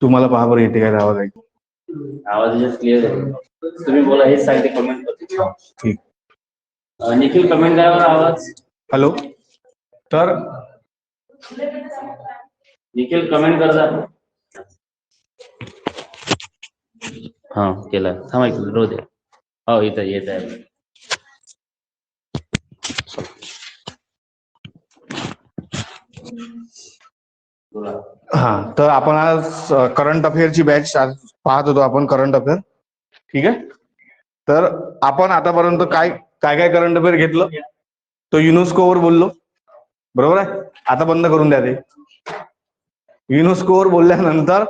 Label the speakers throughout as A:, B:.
A: तुम्हाला पहा बरं येते काय आवाज आहे?
B: आवाज क्लिअर आहे. तुम्ही बोला, हेच सांगते कमेंट करते.
A: ठीक.
B: निखिल कमेंट करा आवाज.
A: हॅलो. तर
B: निखिल कमेंट करजा. हा केला. थांबा एक मिनिट, रोज हो इथं येत आहे.
A: हा, तर आपण आज करंट अफेअरची बॅच पाहत होतो आपण, करंट अफेअर. ठीक आहे. तर आपण आतापर्यंत काय काय काय करंट अफेअर घेतलं, तो युनेस्कोवर बोललो, बरोबर आहे. आता बंद करून द्या ते. युनेस्कोवर बोलल्यानंतर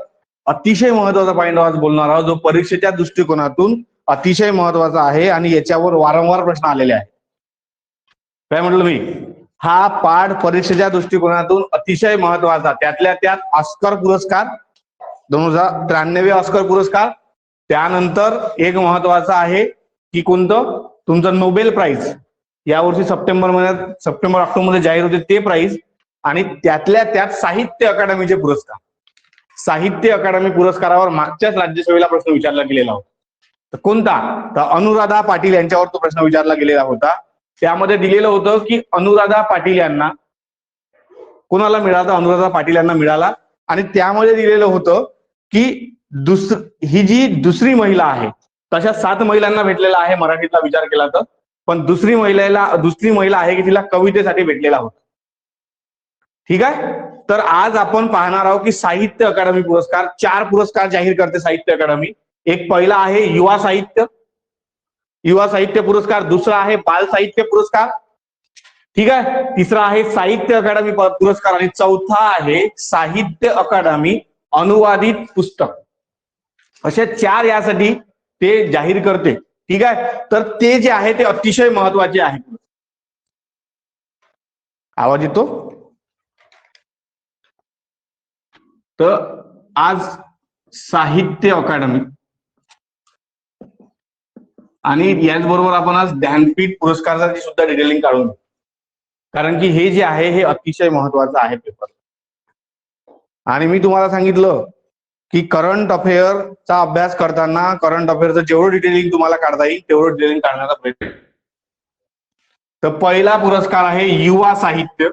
A: अतिशय महत्वाचा पॉईंट आज बोलणार आहोत, जो परीक्षेच्या दृष्टिकोनातून अतिशय महत्वाचा आहे आणि याच्यावर वारंवार प्रश्न आलेले आहेत. काय म्हटलं मी? हा पाठ परीक्षेच्या दृष्टिकोनातून अतिशय महत्वाचा, त्यातल्या त्यात ऑस्कर पुरस्कार 2093 ऑस्कर पुरस्कार. त्यानंतर एक महत्वाचं आहे की कोणतं, तुमचं नोबेल प्राइज यावर्षी सप्टेंबर ऑक्टोबर मध्ये जाहीर होते ते प्राइज. आणि त्यातल्या त्यात साहित्य अकादमीचे पुरस्कार. साहित्य अकादमी पुरस्कारावर मागच्याच राज्यसभेला प्रश्न विचारला गेलेला होता. तर कोणता? तर अनुराधा पाटील यांच्यावर तो प्रश्न विचारला गेलेला होता. त्यामध्ये दिलेलं होतं की अनुराधा पाटील यांना कोणाला मिळाला? अनुराधा पाटील यांना मिळाला. आणि त्यामध्ये दिलेलं होतं की ही जी दुसरी महिला आहे, तशा 7 महिलांना भेटलेला आहे मराठीतला विचार केला तर, पण दुसरी महिला आहे की तिला कवितेसाठी भेटलेला होता. ठीक आहे. तर आज आपण पाहणार आहोत की साहित्य अकादमी पुरस्कार, 4 पुरस्कार जाहीर करते साहित्य अकादमी. एक पहिला आहे युवा साहित्य पुरस्कार, दुसरा आहे बाल साहित्य पुरस्कार, ठीक आहे, तिसरा आहे साहित्य अकादमी पुरस्कार आणि चौथा आहे साहित्य अकादमी अनुवादित पुस्तक. असे 4 यासाठी ते जाहीर करते. ठीक आहे. तर ते जे आहे ते अतिशय महत्वाचे आहे. आवाज येतो? तर आज साहित्य अकादमी आणि याचबरोबर आपण आज ज्ञानपीठ पुरस्काराची सुद्धा डिटेलिंग काढून, कारण की हे जे आहे हे अतिशय महत्वाचं आहे पेपर. आणि मी तुम्हाला सांगितलं की करंट अफेअरचा अभ्यास करताना करंट अफेअरचं जेवढं डिटेलिंग तुम्हाला काढता येईल तेवढं डिटेलिंग काढण्याचा प्रयत्न. तर पहिला पुरस्कार आहे युवा साहित्य.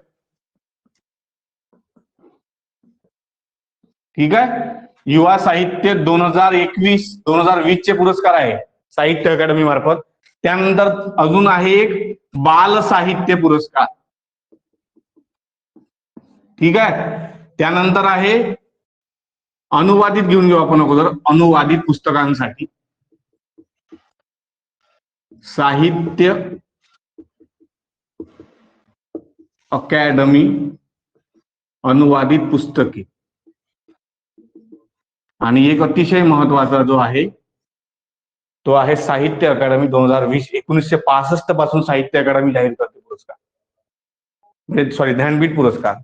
A: ठीक आहे. युवा साहित्य 2021-2020 चे पुरस्कार आहे साहित्य अकादमी मार्फत. त्यानंतर अजून आहे एक बाल साहित्य पुरस्कार. ठीक आहे. त्यानंतर आहे अनुवादित, घेऊन घेऊ आपण अगोदर, अनुवादित पुस्तकांसाठी साहित्य अकादमी अनुवादित पुस्तके. आणि एक अतिशय महत्वाचा जो आहे तो आहे साहित्य अकादमी 2020. 1965 पासून साहित्य अकादमी जाहीर करते पुरस्कार, ज्ञानपीठ पुरस्कार.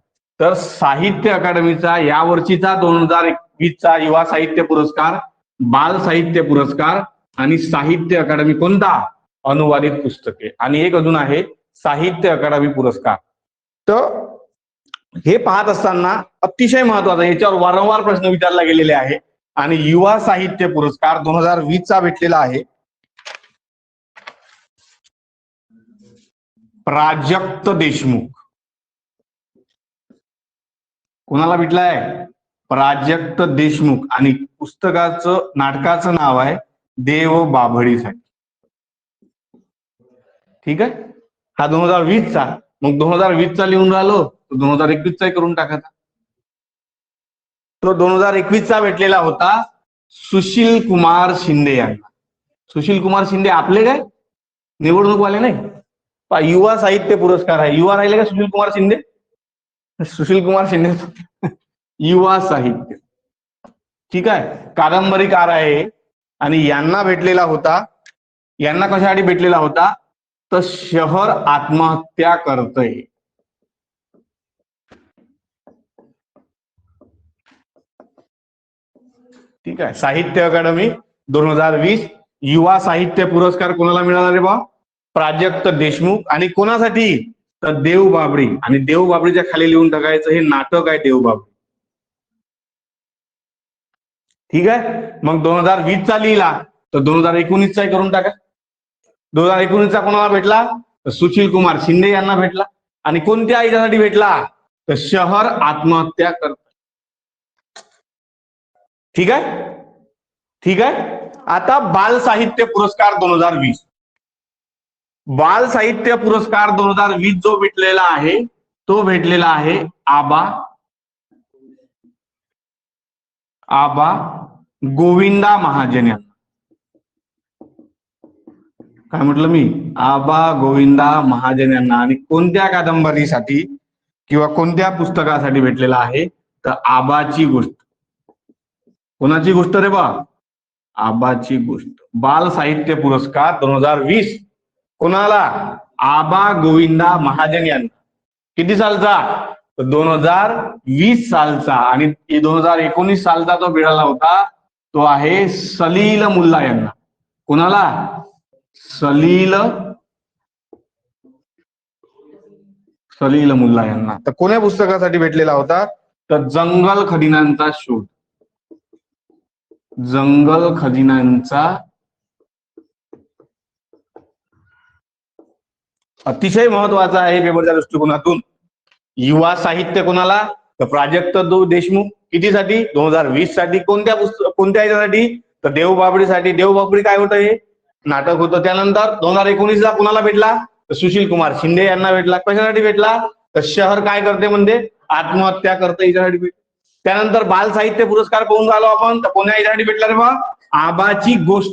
A: तर साहित्य अकादमीचा यावर्षीचा 2021चा युवा साहित्य पुरस्कार, बाल साहित्य पुरस्कार आणि साहित्य अकादमी कोणता? अनुवादित पुस्तके. आणि एक अजून आहे साहित्य अकादमी पुरस्कार. तर हे पाहत असताना अतिशय महत्वाचं, याच्यावर वारंवार प्रश्न विचारला गेलेले आहे. आणि युवा साहित्य पुरस्कार 2020 चा भेटलेला आहे प्राजक्त देशमुख. कोणाला भेटलाय? प्राजक्त देशमुख. आणि पुस्तकाचं, नाटकाचं नाव आहे देव बाभळीसाठी. ठीक आहे. हा 2020 चा, मग 2020 चा लिहून राहिलो, 2021 चा करून टाकायचा. तो 2021 चा भेटलेला होता सुशील कुमार शिंदे यांना. सुशील कुमार शिंदे आपले काय निवडणूकवाले नाही. युवा साहित्य पुरस्कार आहे. युवा राहिले का सुशील कुमार शिंदे? सुशील कुमार शिंदे युवा साहित्य. ठीक आहे. कादंबरीकार आहे. आणि यांना भेटलेला होता, यांना कशासाठी भेटलेला होता? तर शहर आत्महत्या करतय. ठीक आहे. साहित्य अकादमी 2020 युवा साहित्य पुरस्कार कोणाला मिळाला रे बा? प्राजक्त देशमुख. आणि कोणासाठी? तर देव बाभळी. आणि देव बाभळीच्या खाली लिहून टाकायचं हे नाटक आहे देव बाभळी. ठीक आहे. मग 2020चा लिहिला तर 2019चा करून टाका. 2019चा कोणाला भेटला तर सुशील कुमार शिंदे यांना भेटला. आणि कोणत्या याच्यासाठी भेटला तर शहर आत्महत्या करत. ठीक आहे. ठीक आहे. आता बाल साहित्य पुरस्कार 2020, बाल साहित्य पुरस्कार 2020 जो भेटलेला आहे तो भेटलेला आहे आबा गोविंदा महाजन यांना. काय म्हटलं मी? आबा गोविंदा महाजन यांना. आणि कोणत्या कादंबरीसाठी किंवा कोणत्या पुस्तकासाठी भेटलेला आहे तर आबाची गोष्ट. कोणाची गोष्ट रे बा? आबाची गोष्ट. बाल साहित्य पुरस्कार 2020 कोणाला? आबा गोविंदा महाजन यांना. किती सालचा? 2020 सालचा. आणि 2019 सालचा जो मिळाला होता तो आहे सलील मुल्ला यांना. कोणाला? सलील मुल्ला यांना. तर कोण्या पुस्तकासाठी भेटलेला होता तर जंगल खजिन्यांचा शोध. जंगल खजिन्यांचा अतिशय महत्वाचा आहे पेपरच्या दृष्टिकोनातून. युवा साहित्य कोणाला तर प्राजक्त देशमुख. कितीसाठी? 2020 साठी. कोणत्या याच्यासाठी तर देवबाभळीसाठी. देवबाभळी काय होतं? हे नाटक होतं. त्यानंतर 2019ला कोणाला भेटला तर सुशील कुमार शिंदे यांना भेटला. कशासाठी भेटला तर शहर काय करते म्हणते आत्महत्या करते याच्यासाठी भेटला. त्यानंतर बाल साहित्य पुरस्कार पाहून राहिलो आपण तर कोण्या याच्यासाठी भेटला रे बा? आबाची गोष्ट.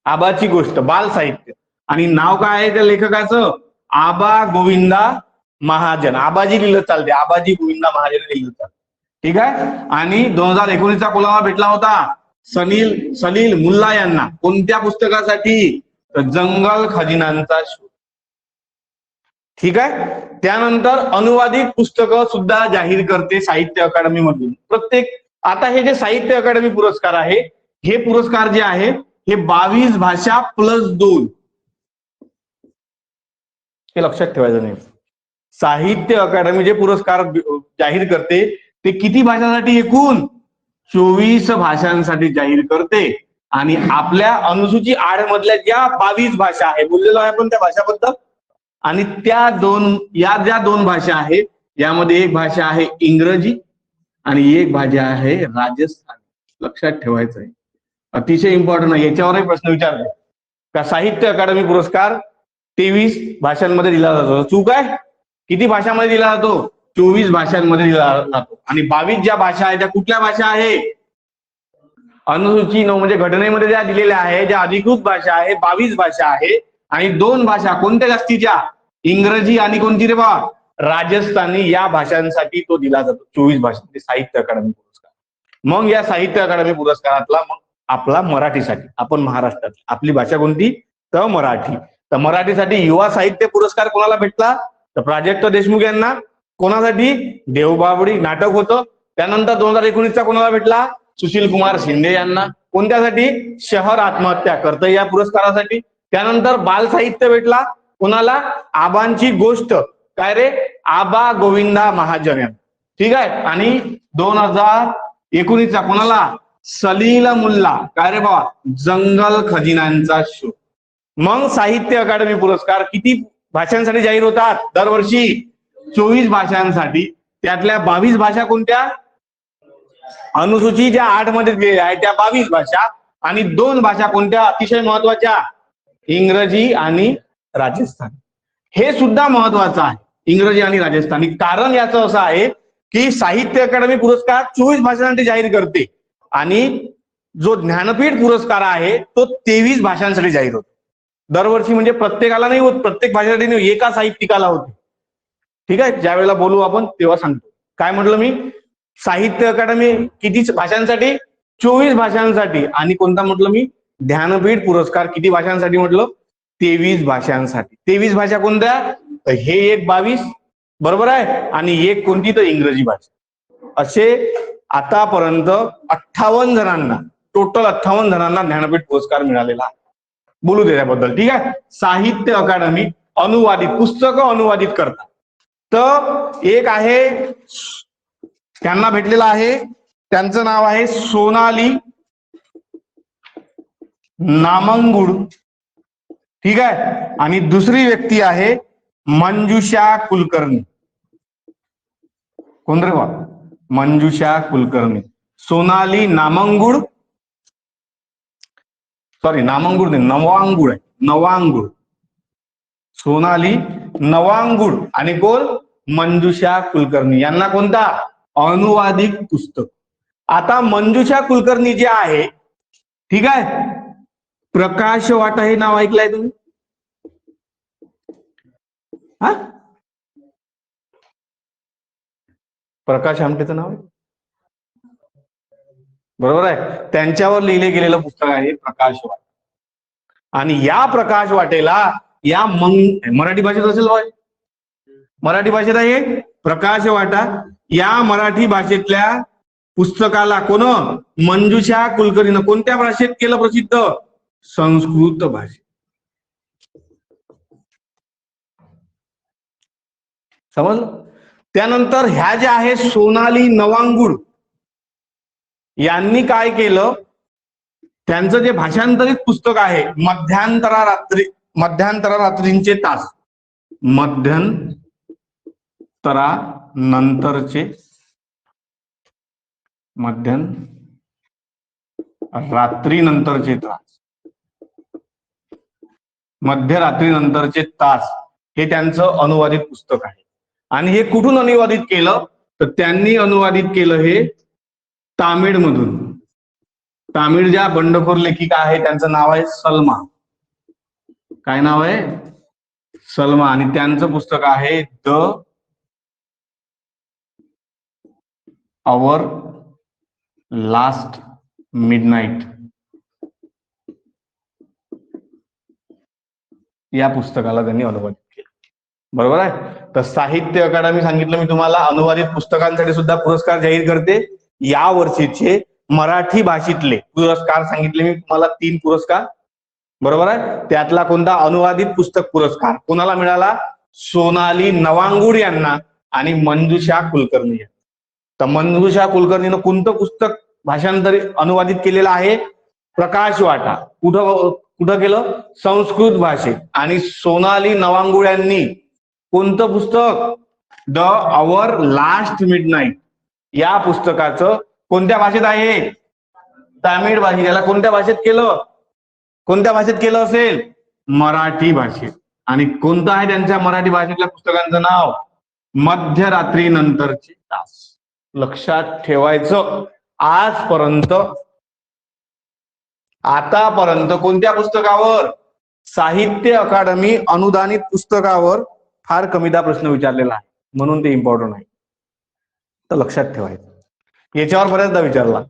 A: आबाची गोष्ट बाल साहित्य. आणि नाव काय आहे त्या लेखकाचं? आबा गोविंदा महाजन. आबाजी लिहिलं चालते, आबाजी गोविंदा महाजन लिहिलं चालते. ठीक आहे. आणि 2019चा कोणाला भेटला होता? सलील मुल्ला यांना. कोणत्या पुस्तकासाठी तर जंगल खजिन्यांचा शोध. ठीक आहे. त्यानंतर अनुवादित पुस्तकं सुद्धा जाहीर करते साहित्य अकादमी मधून प्रत्येक. आता हे जे साहित्य अकादमी पुरस्कार आहे हे पुरस्कार जे आहे हे 22 भाषा +2. हे लक्षात ठेवायचं नाही. साहित्य अकादमी जे पुरस्कार जाहीर करते ते किती भाषांसाठी? एकूण 24 भाषांसाठी जाहीर करते. आणि आपल्या अनुसूची 8 मधल्या ज्या 22 भाषा आहे बोललेलो आहे आपण त्या भाषाबद्दल. आणि ज्या दोन भाषा आहेत यामध्ये एक भाषा आहे इंग्रजी आणि एक भाषा आहे राजस्थानी. लक्षात ठेवायचं आहे. अतिशय इम्पॉर्टंट आहे. याच्यावरही प्रश्न विचारले का साहित्य अकादमी पुरस्कार 23 भाषांमध्ये दिला जातो. चूक आहे. किती भाषांमध्ये दिला जातो? 24 भाषांमध्ये दिला जातो. आणि 22 ज्या भाषा आहेत त्या कुठल्या भाषा आहे? अनुसूची 9 म्हणजे घटनेमध्ये ज्या दिलेल्या आहे ज्या अधिकृत भाषा आहे 22 भाषा आहे. आणि 2 भाषा कोणत्या जास्तीच्या? इंग्रजी आणि कोणती रे बा? राजस्थानी. या भाषांसाठी तो दिला जातो. 24 भाषांमध्ये साहित्य अकादमी पुरस्कार. मग या साहित्य अकादमी पुरस्कारातला मग आपला मराठीसाठी. आपण महाराष्ट्रात. आपली भाषा कोणती तर मराठी. तर मराठीसाठी युवा साहित्य पुरस्कार कोणाला भेटला तर प्राजक्त देशमुख यांना. कोणासाठी? देवबाभळी नाटक होतं. त्यानंतर 2019चा कोणाला भेटला? सुशील कुमार शिंदे यांना. कोणत्यासाठी? शहर आत्महत्या करतं या पुरस्कारासाठी. त्यानंतर बाल साहित्य भेटला कोणाला? आबांची गोष्ट. काय रे? आबा गोविंदा महाजन यांना. ठीक आहे. आणि 2019चा कोणाला? सलील मुल्ला. काय रे बाबा? जंगल खजिन्यांचा शोध. मग साहित्य अकादमी पुरस्कार किती भाषांसाठी जाहीर होतात दरवर्षी? 24 भाषांसाठी. त्यातल्या 22 भाषा कोणत्या? अनुसूची ज्या 8 मध्ये दिलेल्या आहेत त्या 22 भाषा. आणि 2 भाषा कोणत्या अतिशय महत्वाच्या? इंग्रजी आणि राजस्थानी. हे सुद्धा महत्वाचं आहे इंग्रजी आणि राजस्थानी. कारण याचं असं आहे की साहित्य अकादमी पुरस्कार 24 भाषांसाठी जाहीर करते आणि जो ज्ञानपीठ पुरस्कार आहे तो 23 भाषांसाठी जाहीर होतो दरवर्षी. म्हणजे प्रत्येकाला नाही होत, प्रत्येक भाषेसाठी नाही, एका साहित्यिकाला होते. ठीक आहे. ज्या वेळेला बोलू आपण तेव्हा सांगतो. काय म्हटलं मी? साहित्य अकादमी किती भाषांसाठी? 24 भाषांसाठी. आणि कोणता म्हटलं मी? ज्ञानपीठ पुरस्कार किती भाषांसाठी म्हटलं? 23 भाषांसाठी. 23 भाषा कोणत्या? हे एक 22 बरोबर आहे आणि एक कोणती तर इंग्रजी भाषा. असे आतापर्यंत 58 जणांना, टोटल 58 जणांना ज्ञानपीठ पुरस्कार मिळालेला आहे. बोलू दे त्याबद्दल. ठीक आहे. साहित्य अकादमी अनुवादित पुस्तकं अनुवादित करतात. तर एक आहे त्यांना भेटलेला आहे, त्यांचं नाव आहे सोनाली नामंगुड. ठीक आहे. आणि दुसरी व्यक्ती आहे मंजुषा कुलकर्णी. कोण रे बा? मंजुषा कुलकर्णी. सोनाली नामंगुड, सॉरी नामंगुड नाही, नवांगुड आहे, नवांगुड. सोनाली नवांगुड आणि कोण? मंजुषा कुलकर्णी. यांना कोणता? अनुवादित पुस्तक. आता मंजुषा कुलकर्णी जे आहे, ठीक आहे, प्रकाश वाटा हे नाव ऐकलंय तुम्ही? हा, प्रकाश आमटेचं नाव आहे, बरोबर आहे. त्यांच्यावर लिहिले गेलेलं पुस्तक आहे प्रकाश वाटा. आणि या प्रकाश वाटेला या मराठी भाषेत असेल बाय, मराठी भाषेत आहे प्रकाश वाटा. या मराठी भाषेतल्या पुस्तकाला कोण? मंजुषा कुलकर्णीनं कोणत्या भाषेत केलं प्रसिद्ध? संस्कृत भाषेत. समजलं? त्यानंतर ह्या ज्या आहे सोनाली नवांगुड, यांनी काय केलं? त्यांचं जे भाषांतरित पुस्तक आहे मध्यंतरा रात्रींचे तास, मध्यंतरा रात्रीनंतरचे तास, मध्यरात्रीनंतरचे तास हे त्यांचं अनुवादित पुस्तक आहे. आणि हे कुठून अनुवादित केलं? तर त्यांनी अनुवादित केलं हे तामिळमधून. तामिळ ज्या बंडखोर लेखिका आहे त्यांचं नाव आहे सलमा. काय नाव आहे? सलमा. आणि त्यांचं पुस्तक आहे द आवर लास्ट मिडनाईट. या पुस्तकाला त्यांनी अनुवादित केलं, बरोबर आहे. तर साहित्य अकादमी सांगितलं मी तुम्हाला अनुवादित पुस्तकांसाठी सुद्धा पुरस्कार जाहीर करते. या वर्षीचे मराठी भाषेतले पुरस्कार सांगितले मी तुम्हाला 3 पुरस्कार, बरोबर आहे. त्यातला कोणता? अनुवादित पुस्तक पुरस्कार कोणाला मिळाला? सोनाली नवांगुड यांना आणि मंजुषा कुलकर्णी. तर मंजुषा कुलकर्णीनं कोणतं पुस्तक भाषांतरित अनुवादित केलेलं आहे? प्रकाश वाटा. कुठं केलं? संस्कृत भाषेत. आणि सोनाली नवांगुड यांनी कोणतं पुस्तक? The hour last midnight. या पुस्तकाचं कोणत्या भाषेत आहे? तामिळ भाषेत. याला कोणत्या भाषेत केलं? कोणत्या भाषेत केलं असेल? मराठी भाषेत. आणि कोणतं आहे त्यांच्या मराठी भाषेतल्या पुस्तकांचं नाव? मध्यरात्रीनंतरचे तास. लक्षात ठेवायचं. आतापर्यंत कोणत्या पुस्तकावर? साहित्य अकादमी अनुदानित पुस्तकावर फार कमीदा प्रश्न विचारलेला आहे, म्हणून ते इम्पॉर्टंट आहे. तर लक्षात ठेवायचं. याच्यावर बऱ्याचदा विचारला,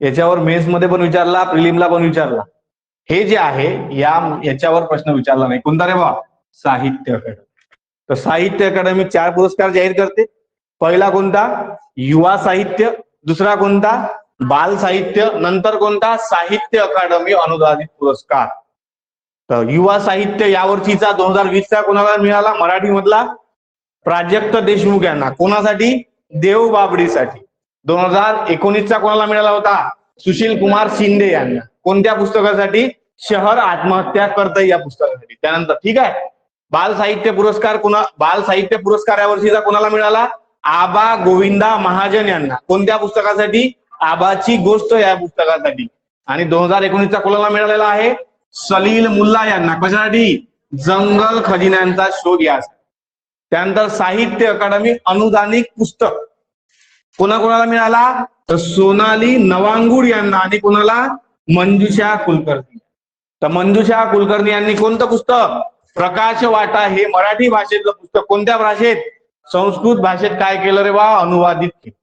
A: याच्यावर मेन्स मध्ये पण विचारला, प्रिलिमला पण विचारला. हे जे आहे याच्यावर प्रश्न विचारला नाही. कोणता रे बा? साहित्य अकादमी. तर साहित्य अकादमी 4 पुरस्कार जाहीर करते. पहिला कोणता? युवा साहित्य. दुसरा कोणता? बाल साहित्य. नंतर कोणता? साहित्य अकादमी अनुदानित पुरस्कार. तर युवा साहित्य यावर्षीचा 2020चा कोणाला मिळाला? मराठीमधला प्राजक्त देशमुख यांना. कोणासाठी? देव बाबडीसाठी. 2019चा कोणाला मिळाला होता? सुशील कुमार शिंदे यांना. कोणत्या पुस्तकासाठी? शहर आत्महत्या करतय या पुस्तकासाठी. त्यानंतर ठीक आहे, बाल साहित्य पुरस्कार यावर्षीचा कोणाला मिळाला? आबा गोविंदा महाजन यांना. कोणत्या पुस्तकासाठी? आबाची गोष्ट या पुस्तकासाठी. आणि 2019चा कोणाला मिळालेला आहे? सलील मुल्ला यांना. कशासाठी? जंगल खजिन्यांचा शोध यासाठी. त्यानंतर साहित्य अकादमी अनुदानित पुस्तक कोणाकोणाला मिळाला? तर सोनाली नवांगुड यांना आणि कोणाला? मंजुषा कुलकर्णी. तर मंजुषा कुलकर्णी यांनी कोणतं पुस्तक? प्रकाश वाटा हे मराठी भाषेतलं पुस्तक कोणत्या भाषेत? संस्कृत भाषेत काय केलं रे बा? अनुवादित केलं.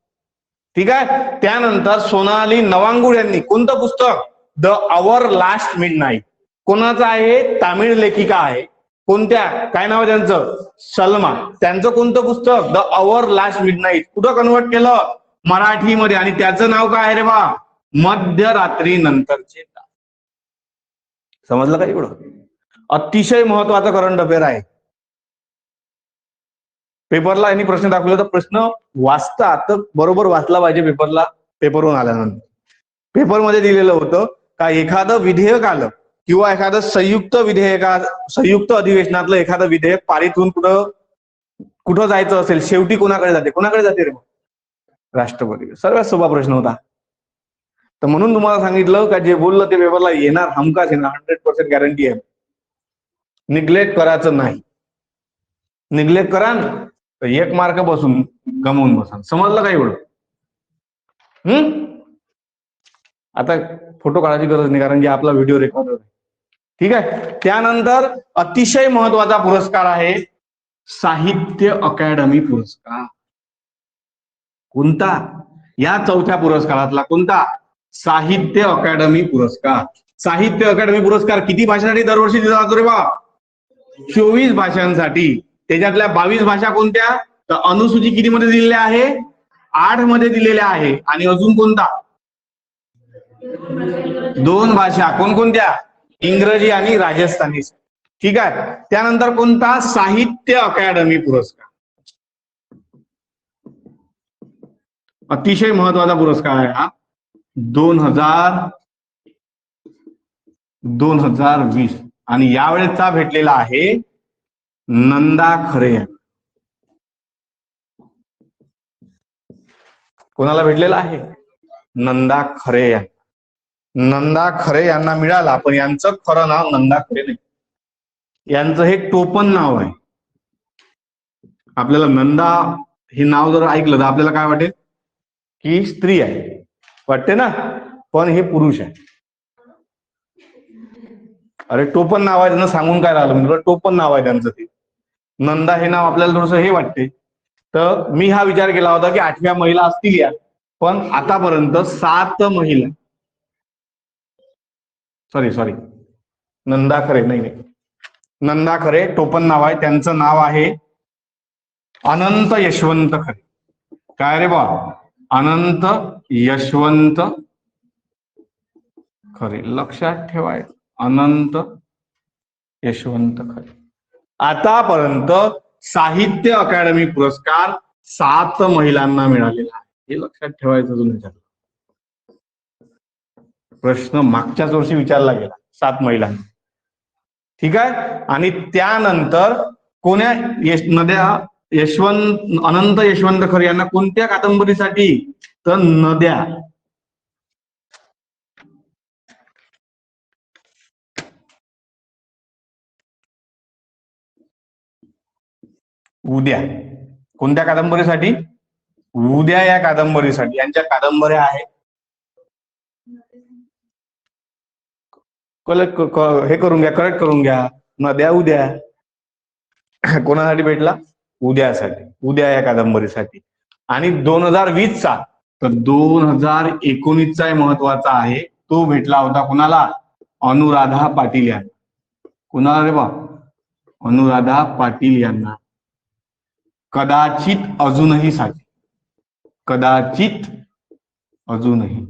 A: ठीक आहे. त्यानंतर सोनाली नवांगुड यांनी कोणतं पुस्तक? The hour last midnight. कोणाचं आहे? तामिळ लेखिका आहे. कोणत्या? काय नाव आहे त्यांचं? सलमा. त्यांचं कोणतं पुस्तक? The hour last midnight. कुठं कन्वर्ट केलं? मराठीमध्ये. आणि त्याचं नाव काय आहे रे बा? मध्यरात्री नंतरचे तास. समजलं का? एवढं अतिशय महत्वाचा करंट अफेअर आहे. पेपरला यांनी प्रश्न दाखवला तर प्रश्न वाचता तर बरोबर वाचला पाहिजे पेपरवरून आल्यानंतर. पेपरमध्ये दिलेलं होतं का एखादं विधेयक आलं किंवा एखादं संयुक्त अधिवेशनातलं एखादं विधेयक पारित होऊन कुठं जायचं असेल, शेवटी कोणाकडे जाते? कोणाकडे जाते रे? राष्ट्रपती. सर्वात सोपा प्रश्न होता. तर म्हणून तुम्हाला सांगितलं का जे बोललं ते पेपरला येणार, हमखास येणार, 100% गॅरंटी आहे. निग्लेक्ट करायचं नाही. निग्लेक्ट करा तर 1 मार्क बसून गमवून बसा. समजलं का एवढं? आता फोटो काढायची गरज नाही, कारण की आपला व्हिडिओ रेकॉर्ड आहे. ठीक आहे. त्यानंतर अतिशय महत्वाचा पुरस्कार आहे साहित्य अकादमी पुरस्कार. कोणता? या 4थ्या पुरस्कारातला कोणता? साहित्य अकादमी पुरस्कार. साहित्य अकादमी पुरस्कार किती भाषांसाठी दरवर्षी दिला जातो रे बा? 24 भाषांसाठी. त्याच्यातल्या 22 भाषा कोणत्या? तर अनुसूची किती मध्ये दिलेल्या आहे? 8 मध्ये दिलेल्या आहे. आणि अजून कोणता? 2 भाषा. कोणकोणत्या? इंग्रजी आणि राजस्थानी. ठीक आहे. त्यानंतर कोणता? साहित्य अकादमी पुरस्कार. अतिशय महत्वाचा पुरस्कार आहे हा. 2020 आणि यावेळेचा भेटलेला आहे नंदा खरे. कोणाला भेटलेला आहे? नंदा खरे. नंदा खरे यांना मिळाला, पण यांचं खरं नाव नंदा खरे नाही. यांचं हे टोपण नाव आहे. आपल्याला नंदा हे नाव जर ऐकलं तर आपल्याला काय वाटेल? की स्त्री आहे, वाटते ना? पण हे पुरुष आहे. अरे टोपण नाव आहे, त्यांना सांगून काय राहिलं म्हणजे टोपण नाव आहे त्यांचं ते. नंदा हे नाव आपल्याला थोडंसं हे वाटते. तर मी हा विचार केला होता की 8व्या महिला असतील या, पण आतापर्यंत 7 महिला, सॉरी नंदा खरे नाही, नंदा खरे टोपण नाव आहे. त्यांचं नाव आहे अनंत यशवंत खरे. काय रे बा? अनंत यशवंत खरे. लक्षात ठेवायचं, अनंत यशवंत खरे. आतापर्यंत साहित्य अकादमी पुरस्कार 7 महिलांना मिळालेला आहे. हे लक्षात ठेवायचं. तुम्ही प्रश्न मागच्याच वर्षी विचारला गेला 7 महिलांना. ठीक आहे. आणि त्यानंतर कोण्या अनंत यशवंत खरे यांना कोणत्या कादंबरीसाठी? तर नद्या. उद्या. कोणत्या कादंबरीसाठी? उद्या या कादंबरीसाठी. यांच्या कादंबऱ्या आहेत. हे करून घ्या, करेक्ट करून घ्या. नद्या उद्या. कोणासाठी भेटला? उद्यासाठी. उद्या या कादंबरीसाठी. आणि 2020चा, तर 2019चा महत्वाचा आहे. तो भेटला होता कोणाला? अनुराधा पाटील यांना. कोणाला रे बा? अनुराधा पाटील यांना. कदाचित अजूनही साठी. कदाचित अजूनही.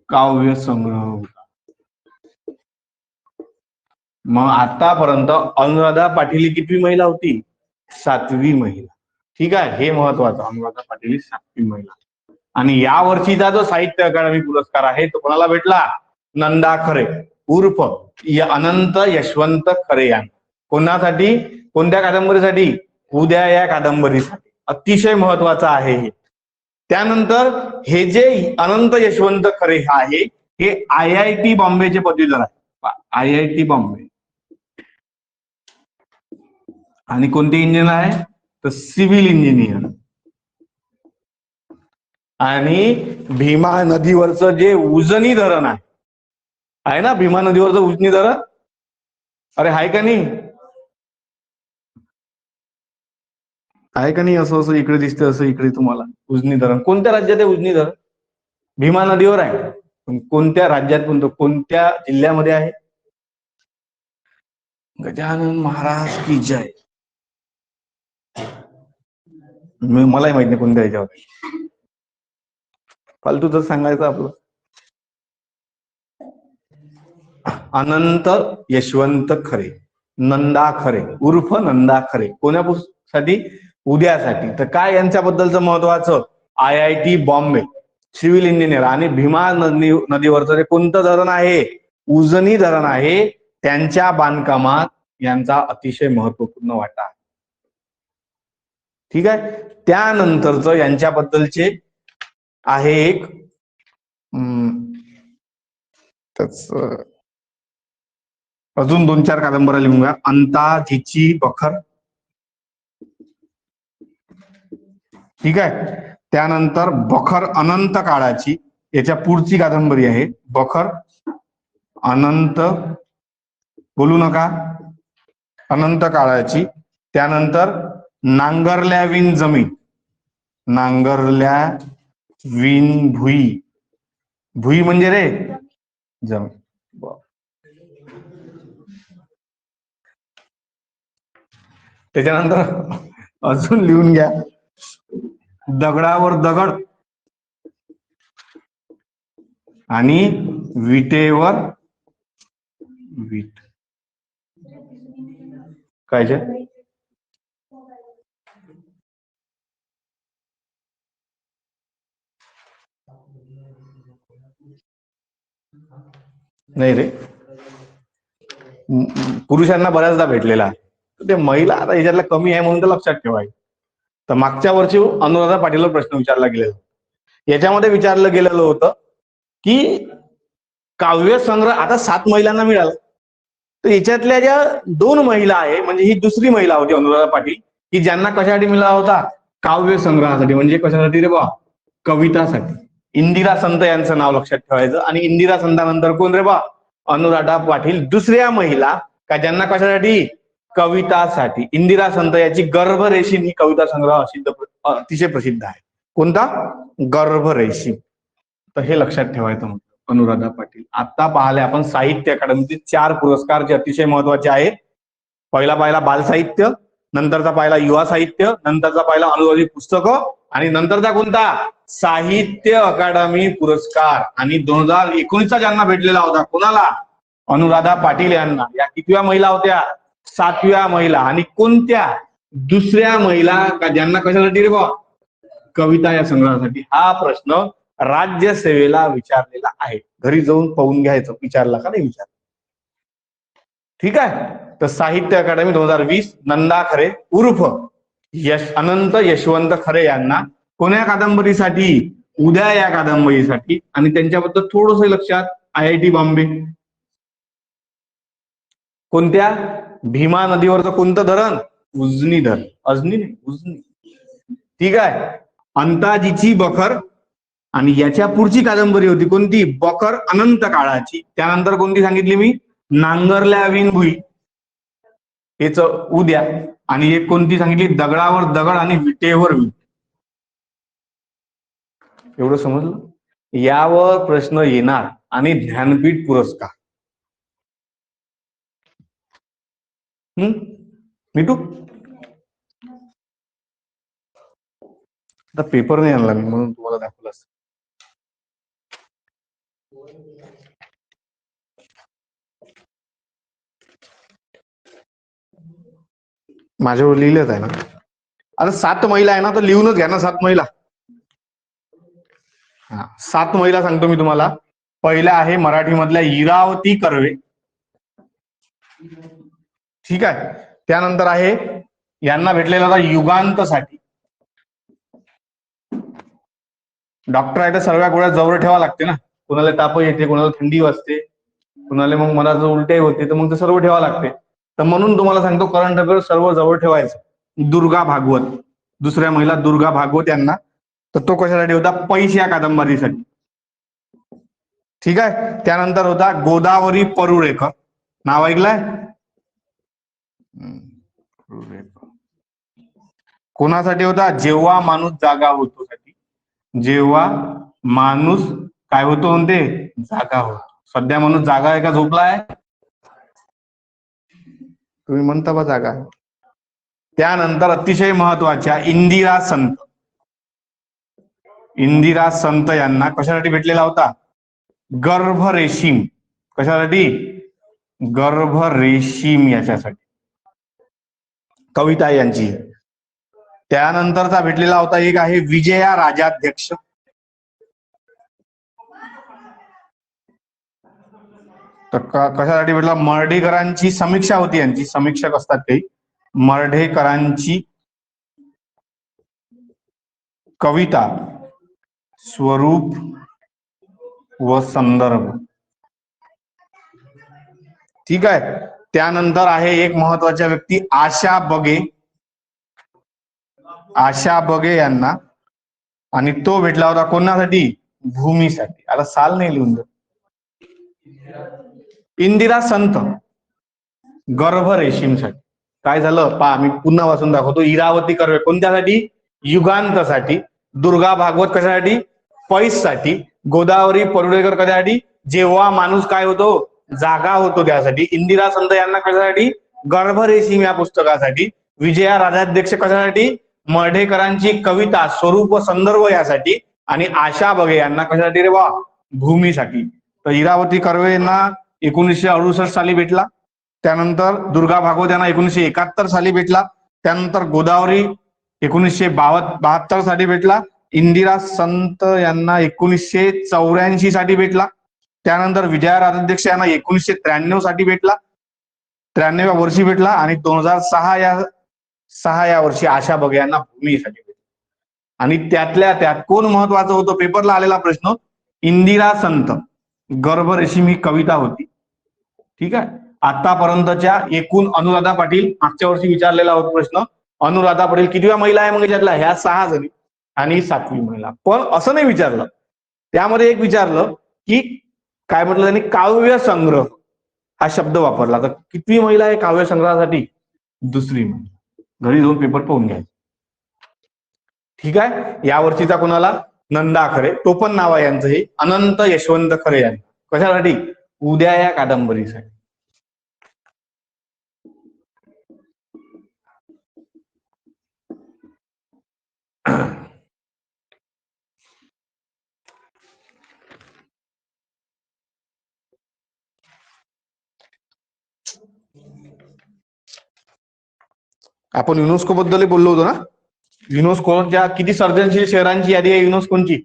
A: काव्य संग्रह होता. मग आतापर्यंत अनुराधा पाटील ही कितवी महिला होती? 7वी महिला. ठीक आहे. हे महत्वाचं. अनुराधा पाटील ही 7वी महिला. आणि या वर्षीचा जो साहित्य अकादमी पुरस्कार आहे तो कोणाला भेटला? नंदा खरे उर्फ अनंत यशवंत खरे यांना. कोणासाठी? कोणत्या कादंबरीसाठी? उद्या या कादंबरीसाठी. अतिशय महत्वाचं आहे हे. त्यानंतर हे जे अनंत यशवंत खरे आहे हे IIT बॉम्बेचे पदवीधर आहे. IIT बॉम्बे. आणि कोणते इंजिनियर आहे? तर सिव्हिल इंजिनियर. आणि भीमा नदीवरचं जे उजनी धरण आहे ना, भीमा नदीवरचं उजनी धरण, अरे आहे का नाही? आहे का नाही? असं असं इकडे दिसतं, असं इकडे तुम्हाला उजनी धरण. कोणत्या राज्यात आहे उजनी धरण? भीमा नदीवर आहे. पण कोणत्या राज्यात, कोणत्या जिल्ह्यामध्ये आहे? गजानन महाराज की जय. मलाही माहित नाही कोणत्या ह्याच्यावर. फालतूच सांगायचं आपलं. अनंत यशवंत खरे, नंदा खरे उर्फ नंदा खरे. कोणासाठी? उद्यासाठी. तर काय यांच्याबद्दलचं महत्वाचं? IIT बॉम्बे. Civil engineer. आणि भीमा नदीवरचं जे कोणतं धरण आहे, उजनी धरण आहे, त्यांच्या बांधकामात यांचा अतिशय महत्वपूर्ण वाटा आहे. ठीक आहे. त्यानंतरच यांच्याबद्दलचे आहे एक अजून 2-4 कादंबऱ्या लिहून घ्या. अंताजीची बखर. ठीक आहे. त्यानंतर बखर अनंत काळाची, याच्या पुढची कादंबरी आहे बखर अनंत, बोलू नका, अनंत काळाची. त्यानंतर नांगरल्या विण जमीन, नांगरल्या विण भुई, भुई म्हणजे रे जमीन. त्याच्यानंतर अजून लिहून घ्या दगडावर दगड आणि विटेवर वीट. काय नाही रे, पुरुषांना बऱ्याचदा भेटलेला आहे. ते महिला आता याच्यातला कमी आहे म्हणून तर लक्षात ठेवायचं. तर मागच्या वर्षी अनुराधा पाटीलवर प्रश्न विचारला गेलेला. याच्यामध्ये विचारलं गेलेलं होतं की काव्य संग्रह आता 7 महिलांना मिळाला, तर याच्यातल्या ज्या 2 महिला आहे, म्हणजे ही दुसरी महिला होती अनुराधा पाटील, की ज्यांना कशासाठी मिळाला होता, काव्य संग्रहासाठी. म्हणजे कशासाठी रे बा, कवितासाठी. इंदिरा संत यांचं नाव लक्षात ठेवायचं. आणि इंदिरा संतानंतर कोण रे बा, अनुराधा पाटील, दुसऱ्या महिला का ज्यांना कशासाठी, कवितासाठी. इंदिरा संत याची गर्भरेशीम ही कविता संग्रह अतिशय प्रसिद्ध आहे. कोणता, गर्भरेशीम. तर हे लक्षात ठेवायचं अनुराधा पाटील. आता पाहिले आपण साहित्य अकादमीचे 4 पुरस्कार जे अतिशय महत्वाचे आहेत. पहिला पाहिला बालसाहित्य, नंतरचा पाहिला युवा साहित्य, नंतरचा पाहिला अनुवादित पुस्तकं, आणि नंतरचा कोणता, साहित्य अकादमी पुरस्कार. आणि 2019चा ज्यांना भेटलेला होता कोणाला, अनुराधा पाटील यांना. या कितव्या महिला होत्या, 7व्या महिला. आणि कोणत्या, दुसऱ्या महिला का ज्यांना कशासाठी रे बा, कविता या संग्रहासाठी. हा प्रश्न राज्यसेवेला विचारलेला आहे. घरी जाऊन पाहून घ्यायचं विचारला का नाही विचार. ठीक आहे. तर साहित्य अकादमी 2020 नंदा खरे उर्फ अनंत यशवंत खरे यांना कोण्या कादंबरीसाठी, उद्या या कादंबरीसाठी. आणि त्यांच्याबद्दल थोडंसं लक्षात, IIT बॉम्बे. कोणत्या, भीमा नदीवरचं कोणतं धरण, उजनी धरण. अजनी नाही, उजनी. ठीक आहे. अंताजीची बखर. आणि याच्या पुढची कादंबरी होती कोणती, बखर अनंत काळाची. त्यानंतर कोणती सांगितली मी, नांगरल्या विण भुई, हेच उद्या. आणि एक कोणती सांगितली, दगडावर दगड आणि विटेवर वीट. एवढं समजलं. यावर प्रश्न येणार. आणि ज्ञानपीठ पुरस्कार. मिठू आता पेपर नाही आणला मी म्हणून तुम्हाला दाखवलं असं. माझ्यावर लिहिलेच आहे ना. आता 7 महिला आहे ना, तर लिहूनच घ्या ना 7 महिला. हा, 7 महिला सांगतो मी तुम्हाला. पहिल्या आहे मराठी मधल्या इरावती कर्वे. ठीक आहे. त्यानंतर आहे यांना भेटलेला होता युगांतसाठी. डॉक्टर आहे तर सर्व गोळ्या जवळ ठेवा लागते ना. कुणाला ताप येते, कुणाला थंडी वाजते, कुणाला मग मनाचं उलटे होते, तर मग ते सर्व ठेवा लागते. तर म्हणून तुम्हाला सांगतो करंट अफेअर सर्व जवळ ठेवायचं. दुर्गा भागवत, दुसऱ्या महिला दुर्गा भागवत यांना. तर तो कशासाठी होता, पैश या कादंबरीसाठी. ठीक आहे. त्यानंतर होता गोदावरी परुळेकर. नाव ऐकलंय, कोणासाठी होता, जेव्हा माणूस जागा होतो साठी. जेव्हा माणूस काय होतो म्हणते, जागा होतो. सध्या माणूस जागा आहे का झोपलाय, तुम्ही म्हणता बा जागा. त्यानंतर अतिशय महत्वाच्या इंदिरा संत. इंदिरा संत यांना कशासाठी भेटलेला होता, गर्भरेशीम. कशासाठी, गर्भरेशीम याच्यासाठी. कविता यांची. त्यानंतरचा भेटलेला होता एक आहे विजया राजाध्यक्ष. तर कशासाठी भेटला? मर्ढेकरांची समीक्षा होती, यांची समीक्षक असतात काही. मर्ढेकरांची कविता, स्वरूप व संदर्भ. ठीक आहे. त्यानंतर आहे एक महत्वाच्या व्यक्ती आशा बगे. आशा बगे यांना, आणि तो भेटला होता कोणासाठी? भूमीसाठी. आता साल नाही लिहून देत. इंदिरा संत गर्भ रेशीमसाठी. काय झालं पहा, मी पुन्हा वाचून दाखवतो. इरावती कर्वे कोणत्यासाठी? युगांतसाठी. दुर्गा भागवत कशासाठी? पैससाठी. गोदावरी परुळेकर कशासाठी? जेव्हा माणूस काय होतो? जागा होतो त्यासाठी. इंदिरा संत यांना कशासाठी? गर्भ रेशीम या पुस्तकासाठी. विजया राजाध्यक्ष कशासाठी? मर्ढेकरांची कविता, स्वरूप व संदर्भ यासाठी. आणि आशा बगे यांना कशासाठी रे बा? भूमीसाठी. तर इरावती कर्वे यांना 1968 साली भेटला. त्यानंतर दुर्गा भागवत यांना 1971 साली भेटला. त्यानंतर गोदावरी 1972 साली भेटला. इंदिरा संत यांना 1984 साली भेटला. त्यानंतर विजया राजाध्यक्ष यांना 1993 साठी भेटला, 93व्या वर्षी भेटला. आणि 2006 या वर्षी आशा बगे यांना भूमीसाठी भेटला. आणि त्यातल्या त्यात कोण महत्वाचं होतं? पेपरला आलेला प्रश्न, इंदिरा संत गर्भ रेशीम ही कविता होती. ठीक आहे. आतापर्यंतच्या एकूण अनुराधा पाटील, मागच्या वर्षी विचारलेला होता प्रश्न, अनुराधा पाटील कितव्या महिला आहे? मग याच्यातल्या ह्या 6 जणी आणि 7वी महिला. पण असं नाही विचारलं, त्यामध्ये एक विचारलं की काय म्हटलं त्यांनी? काव्य संग्रह हा शब्द वापरला. तर कितवी महिला आहे काव्य संग्रहासाठी? 2री महिला. घरी जाऊन पेपर पाहून घ्यायचे. ठीक आहे. या वर्षीचा कोणाला? नंदा खरे. तो पण नाव आहे यांचं हे. अनंत यशवंत खरे यांना. कशासाठी? उद्या या कादंबरीसाठी. आपण युनेस्को बद्दल बोललो होतो ना. युनेस्कोच्या किती सर्जनशील शहरांची यादी आहे युनेस्कोची?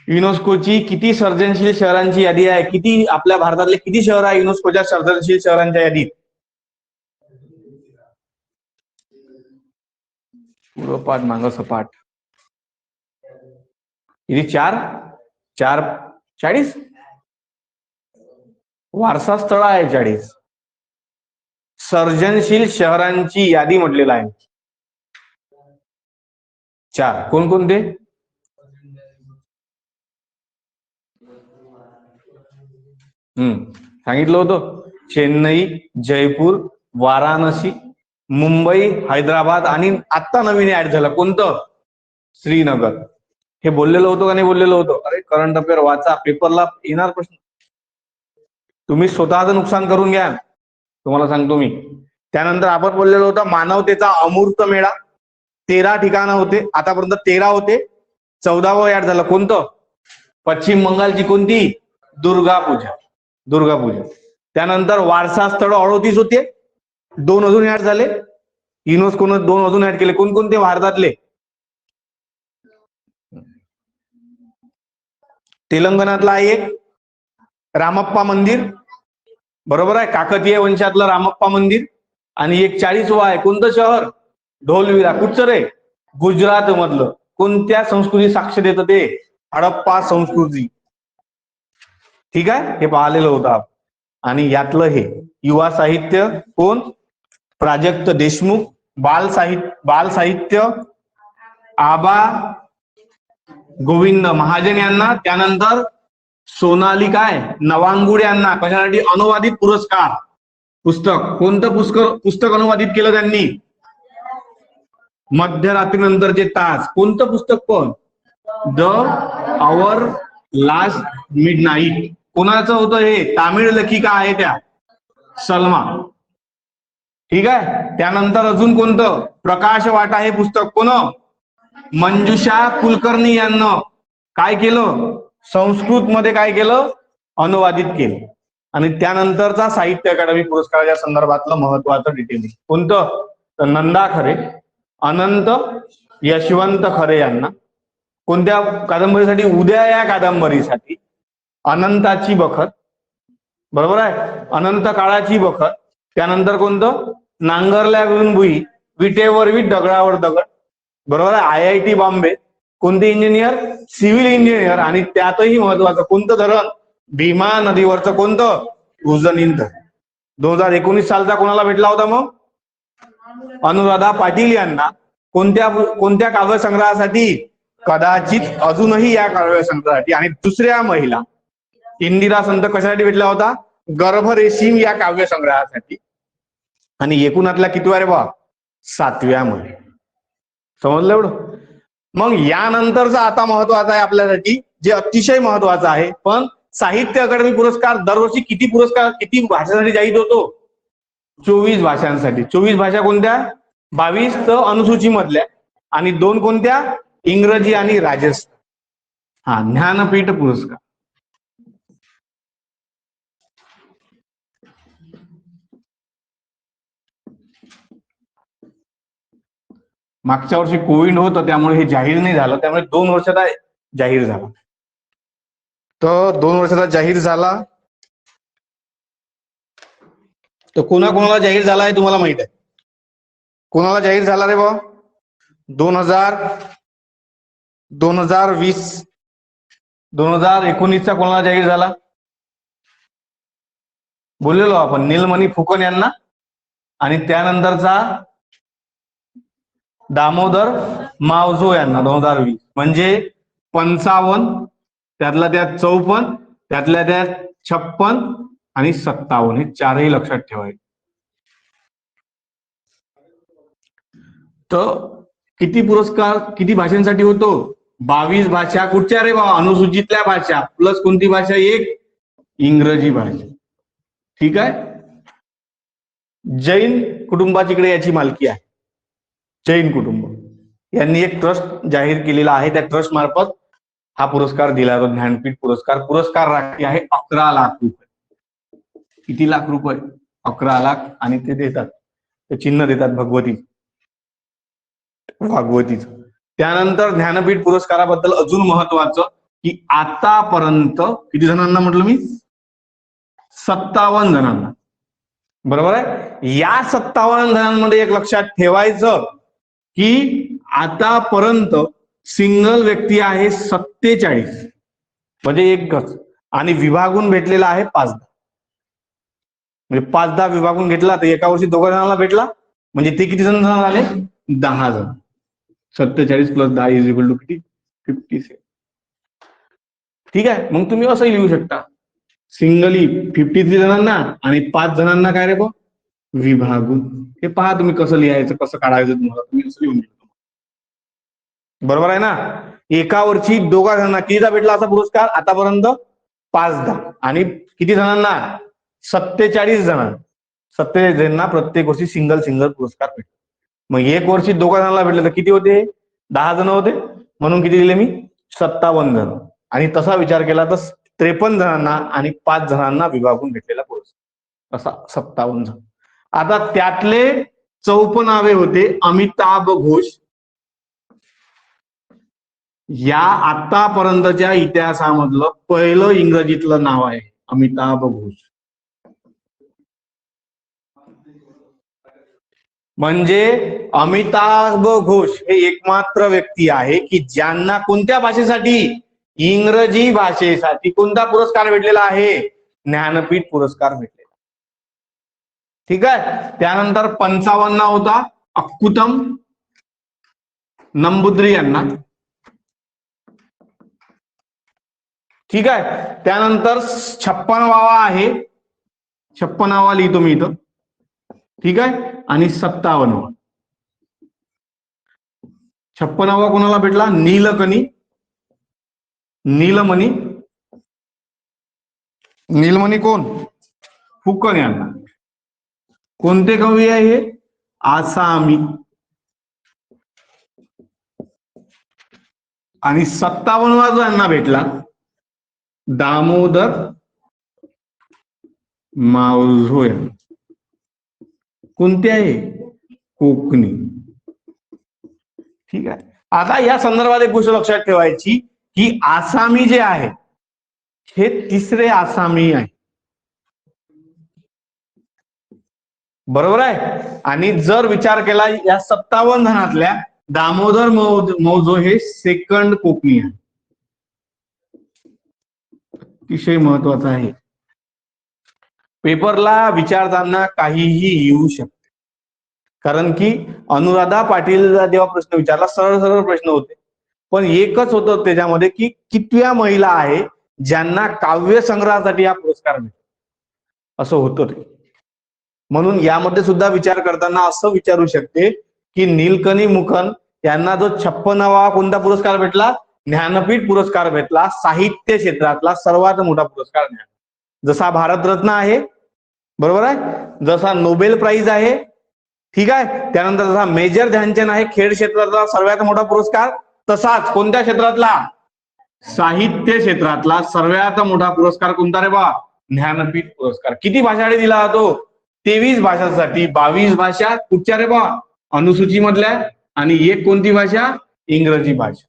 A: युनेस्कोची किती सर्जनशील शहरांची यादी आहे? किती आपल्या भारतातले किती शहर आहे युनेस्कोच्या सर्जनशील शहरांच्या यादीत? पूर्वपाठ मांग सपाट. किती? 40? वारसा स्थळ आहे 40. सर्जनशील शहरांची यादी म्हटलेलं आहे 4. कोणकोणते? सांगितलं होतं. चेन्नई, जयपूर, वाराणसी, मुंबई, हैदराबाद आणि आता नवीन ऍड झालं कोणतं? श्रीनगर. हे बोललेलं होतं का नाही बोललेलं होतं? अरे करंट अफेअर वाचा, पेपरला येणार प्रश्न. तुम्ही स्वतःचं नुकसान करून घ्या, तुम्हाला सांगतो मी. त्यानंतर आपण बोललेलो होतं मानवतेचा अमूर्त मेळा. 13 ठिकाणं होते, आतापर्यंत 13 होते. 14वं ऍड झालं कोणतं? पश्चिम बंगालची कोणती? दुर्गा पूजा. त्यानंतर वारसा स्थळ 38 होते, 2 अजून ऍड झाले. युनेस्कोनं 2 अजून ऍड केले. कोणकोणते भारतातले? तेलंगणातला एक रामप्पा मंदिर, बरोबर आहे, काकतीय वंशातलं रामप्पा मंदिर. आणि एक 40वा आहे कोणतं शहर? ढोलविरा. कुठचं रे? गुजरात मधलं. कोणत्या संस्कृती साक्ष देतं ते? हडप्पा संस्कृती. ठीक आहे. हे पाहिलेलं होतं. आणि यातलं हे युवा साहित्य कोण? प्राजक्त देशमुख. बाल साहित्य आबा गोविंद महाजन यांना. त्यानंतर सोनाली काय नवांगुडे यांना. कशासाठी? अनुवादित पुरस्कार. पुस्तक कोणतं पुस्तक अनुवादित केलं त्यांनी? मध्यरात्रीनंतरचे तास. कोणतं पुस्तक? पण द आवर लास्ट मिडनाईट. कोणाचं होतं हे? तामिळ लेखिका आहे त्या सलमा. ठीक आहे. त्यानंतर अजून कोणतं? प्रकाश वाटा हे पुस्तक कोण? मंजुषा कुलकर्णी यांना काय केलं? संस्कृत मध्ये काय केलं? अनुवादित केलं. आणि त्यानंतरचा साहित्य अकादमी पुरस्काराच्या संदर्भातलं महत्वाचं डिटेल कोणतं? तर नंदा खरे, अनंत यशवंत खरे यांना. कोणत्या कादंबरीसाठी? उद्या या कादंबरीसाठी. अनंताची बखर. बरोबर आहे. अनंत काळाची बखर, त्यानंतर कोणतं, नांगरल्या भुई, विटेवर वीट दगडावर दगड, बरोबर आहे. IIT बॉम्बे, कोणते इंजिनियर, सिव्हिल इंजिनियर, आणि त्यातही महत्वाचं कोणतं धरण, भीमा नदीवरचं कोणतं, उजनीन धरण. 2019 सालचा कोणाला भेटला होता मग, अनुराधा पाटील यांना. कोणत्या कोणत्या काव्य संग्रहासाठी, कदाचित अजूनही या काव्य संग्रहासाठी. आणि दुसऱ्या महिला इंदिरा संत कशासाठी भेटला होता, गर्भरेशीम या काव्य संग्रहासाठी. आणि एकूणातल्या कितव्या रे बा, 7व्या मध्ये. समजलं एवढं. मग यानंतरचा आता महत्वाचा आहे आपल्यासाठी, जे अतिशय महत्वाचं आहे. पण साहित्य अकादमी पुरस्कार दरवर्षी किती पुरस्कार, किती भाषांसाठी जाहीर होतो, 24 भाषांसाठी. 24 भाषा कोणत्या, 22 तर अनुसूची मधल्या, आणि 2 कोणत्या, इंग्रजी आणि राजस्थान. हा, ज्ञानपीठ पुरस्कार. मागच्या वर्षी कोविड होतं त्यामुळे हे जाहीर नाही झालं, त्यामुळे 2 वर्षाचा जाहीर झाला. तर 2 वर्षाचा जाहीर झाला. तर कोणाकोणाला जाहीर झाला आहे तुम्हाला माहित आहे, कोणाला जाहीर झाला रे बा, 2020, 2019चा कोणाला जाहीर झाला, बोललेलो आपण, नीलमणी फुकन यांना. आणि त्यानंतरचा दामोदर मावजो यांना 2020. म्हणजे 55, त्यातल्या त्यात 54, त्यातल्या त्यात 56 आणि 57, हे चारही लक्षात ठेवायचे. तर किती पुरस्कार किती भाषांसाठी होतो, 22 भाषा. कुठच्या रे बा, अनुसूचितल्या भाषा प्लस कोणती भाषा, एक इंग्रजी भाषा. ठीक आहे. जैन कुटुंबाचीकडे याची मालकी आहे. जैन कुटुंब यांनी एक ट्रस्ट जाहीर केलेला आहे, त्या ट्रस्ट मार्फत हा पुरस्कार दिला जातो, ज्ञानपीठ पुरस्कार. पुरस्कार राखी आहे 11 लाख रुपये. किती लाख रुपये, 11 लाख. आणि ते देतात, ते चिन्ह देतात भागवतीचं. त्यानंतर ज्ञानपीठ पुरस्काराबद्दल अजून महत्वाचं, की आतापर्यंत किती जणांना म्हटलं मी, 57 जणांना. बरोबर आहे. या 57 जणांमध्ये एक लक्षात ठेवायचं, की आतापर्यंत सिंगल व्यक्ती आहे 47, म्हणजे एकच. आणि विभागून भेटलेला आहे 5दा. म्हणजे 5दा विभागून घेतला तर एका वर्षी 2 जणांना भेटला, म्हणजे ते किती जण झाले, 10 जण. 47 + 10 = किती, 57. ठीक आहे. मग तुम्ही असंही लिहू शकता, सिंगली 53 जणांना आणि 5 जणांना काय रे बा, विभागून. हे पहा तुम्ही कसं लिहायचं, कसं काढायचं, तुम्हाला तुम्ही असं लिहून घेतो. बरोबर आहे ना. एका वर्षी 2 जणांना कितीदा भेटला असा पुरस्कार, आतापर्यंत 5दा. आणि किती जणांना, 47 जणांना. 47 जणांना प्रत्येक वर्षी सिंगल पुरस्कार भेटतो. मग एक वर्षी 2 जणांना भेटले तर किती होते, 10 जण होते. म्हणून किती दिले मी, 57 जण. आणि तसा विचार केला तर 53 जणांना आणि 5 जणांना विभागून भेटलेला पुरस्कार, असा 57 जण. आता त्यातले 54 होते अमिताभ घोष. या आतापर्यंतच्या इतिहासामधलं पहिलं इंग्रजीतलं नाव आहे अमिताभ घोष. म्हणजे अमिताभ घोष हे एकमात्र व्यक्ती आहे की ज्यांना कोणत्या भाषेसाठी, इंग्रजी भाषेसाठी कोणता पुरस्कार भेटलेला आहे, ज्ञानपीठ पुरस्कार भेटलेला. ठीक आहे. त्यानंतर 55 होता अक्कुतम नंबुद्री यांना. ठीक आहे. त्यानंतर 56वा आहे, 56वा लिहितो मी इथं. ठीक आहे. आणि 57वा, 56वा कोणाला भेटला, नीलमणी कोण, फुकन यांना. कोणते कवी आहे हे, आसामी. आणि 57वा जो यांना भेटला, दामोदर मावजो. कोणते आहे, कोकणी. ठीक आहे. आता या संदर्भात एक गोष्ट लक्षात ठेवायची, की आसामी जे आहे हे 3रे आसामी आहे. बरोबर आहे. आणि जर विचार केला या 57 जणातल्या दामोदर मौजो हे सेकंड कोकणी आहे. अतिशय महत्वाचं आहे. पेपरला विचारताना काहीही येऊ शकते. कारण की अनुराधा पाटीलला जेव्हा प्रश्न विचारला सरळ सरळ प्रश्न होते, पण एकच होतं त्याच्यामध्ये की कितव्या महिला आहे ज्यांना काव्य संग्रहासाठी हा पुरस्कार मिळतो असं होतं ते. म्हणून यामध्ये सुद्धा विचार करताना असं विचारू शकते की नीलकणी मुखन यांना जो 56वा कोणता पुरस्कार भेटला, ज्ञानपीठ पुरस्कार भेटला, साहित्य क्षेत्रातला सर्वात मोठा पुरस्कार ज्ञान. जसा भारतरत्न आहे, बरोबर आहे, जसा नोबेल प्राइज आहे, ठीक आहे, त्यानंतर जसा मेजर ध्यानचंद आहे खेळ क्षेत्रातला सर्वात मोठा पुरस्कार, तसाच कोणत्या क्षेत्रातला, साहित्य क्षेत्रातला सर्वात मोठा पुरस्कार कोणता रे बा, ज्ञानपीठ पुरस्कार. किती भाषांसाठी दिला जातो, 23 भाषांसाठी. 22 भाषा कुठच्या रे बा, अनुसूचीमधल्या, आणि एक कोणती भाषा, इंग्रजी भाषा.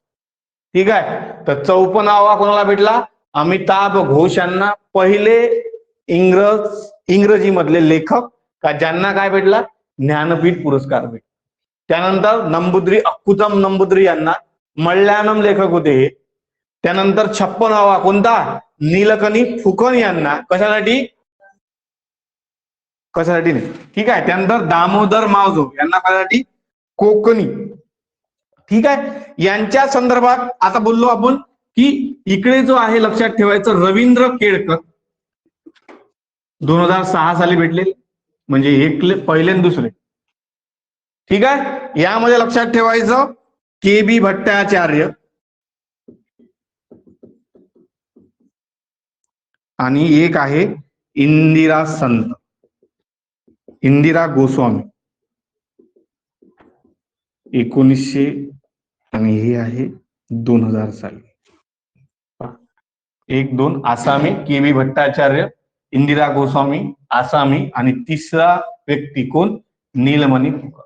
A: ठीक आहे. तर 54वा कोणाला भेटला, अमिताभ घोष यांना, पहिले इंग्रजी मधले लेखक का ज्यांना काय भेटला, ज्ञानपीठ पुरस्कार भेटला. त्यानंतर नंबुद्री अक्कुतम नंबुद्री यांना, मल्याळम लेखक होते हे. त्यानंतर 56वा कोणता, नीलकणी फुकन यांना, कशासाठी नाही, ठीक आहे. त्यानंतर दामोदर मावजो यांना कशासाठी, कोकणी. ठीक आहे. यांच्या संदर्भात आता बोललो आपण की इकडे जो आहे लक्षात ठेवायचं, रवींद्र केळकर 2006 साली भेटले, म्हणजे एक पहिले आणि दुसरे. ठीक आहे. यामध्ये लक्षात ठेवायचं के.बी. भट्टाचार्य आणि एक आहे इंदिरा गोस्वामी 1900 आणि हे आहे 2000 साली. 1-2 आसामी, के.बी. भट्टाचार्य, इंदिरा गोस्वामी आसामी, आणि तिसरा व्यक्ती कोण, नीलमणी फुकन.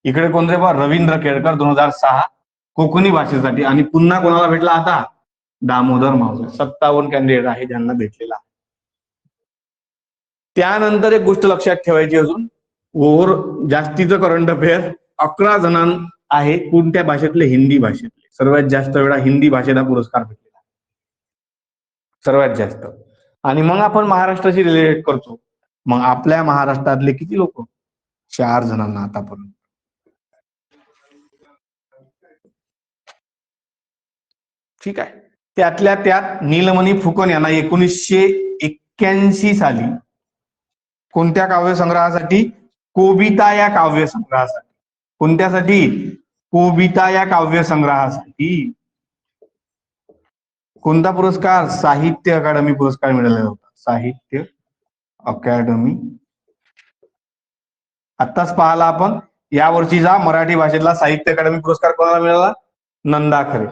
A: इकडे कोण रे बा, रवींद्र केळकर 2006 कोकणी भाषेसाठी. आणि पुन्हा कोणाला भेटला आता, दामोदर मावजो. 57 कॅन्डिडेट आहे ज्यांना भेटलेला. त्यानंतर एक गोष्ट लक्षात ठेवायची अजून, जास्तीचं करंट अफेअर, 11 जणांना आहे कोणत्या भाषेतले, हिंदी भाषेतले. सर्वात जास्त वेळा हिंदी भाषेला पुरस्कार भेटलेला सर्वात जास्त. आणि मग आपण महाराष्ट्राशी रिलेट करतो, मग आपल्या महाराष्ट्रातले किती लोक, 4 जणांना आतापर्यंत. ठीक आहे. त्यातल्या त्यात नीलमणी फुकन यांना 1981 साली कोणत्या काव्य संग्रहासाठी, कोबिता या काव्य संग्रहासाठी. कोणत्यासाठी, कोबिता या काव्य संग्रहासाठी. कोणता पुरस्कार, साहित्य अकादमी पुरस्कार मिळालेला होता, साहित्य अकादमी. आत्ताच पाहिला आपण, या वर्षीचा मराठी भाषेतला साहित्य अकादमी पुरस्कार कोणाला मिळाला, नंदा खरे.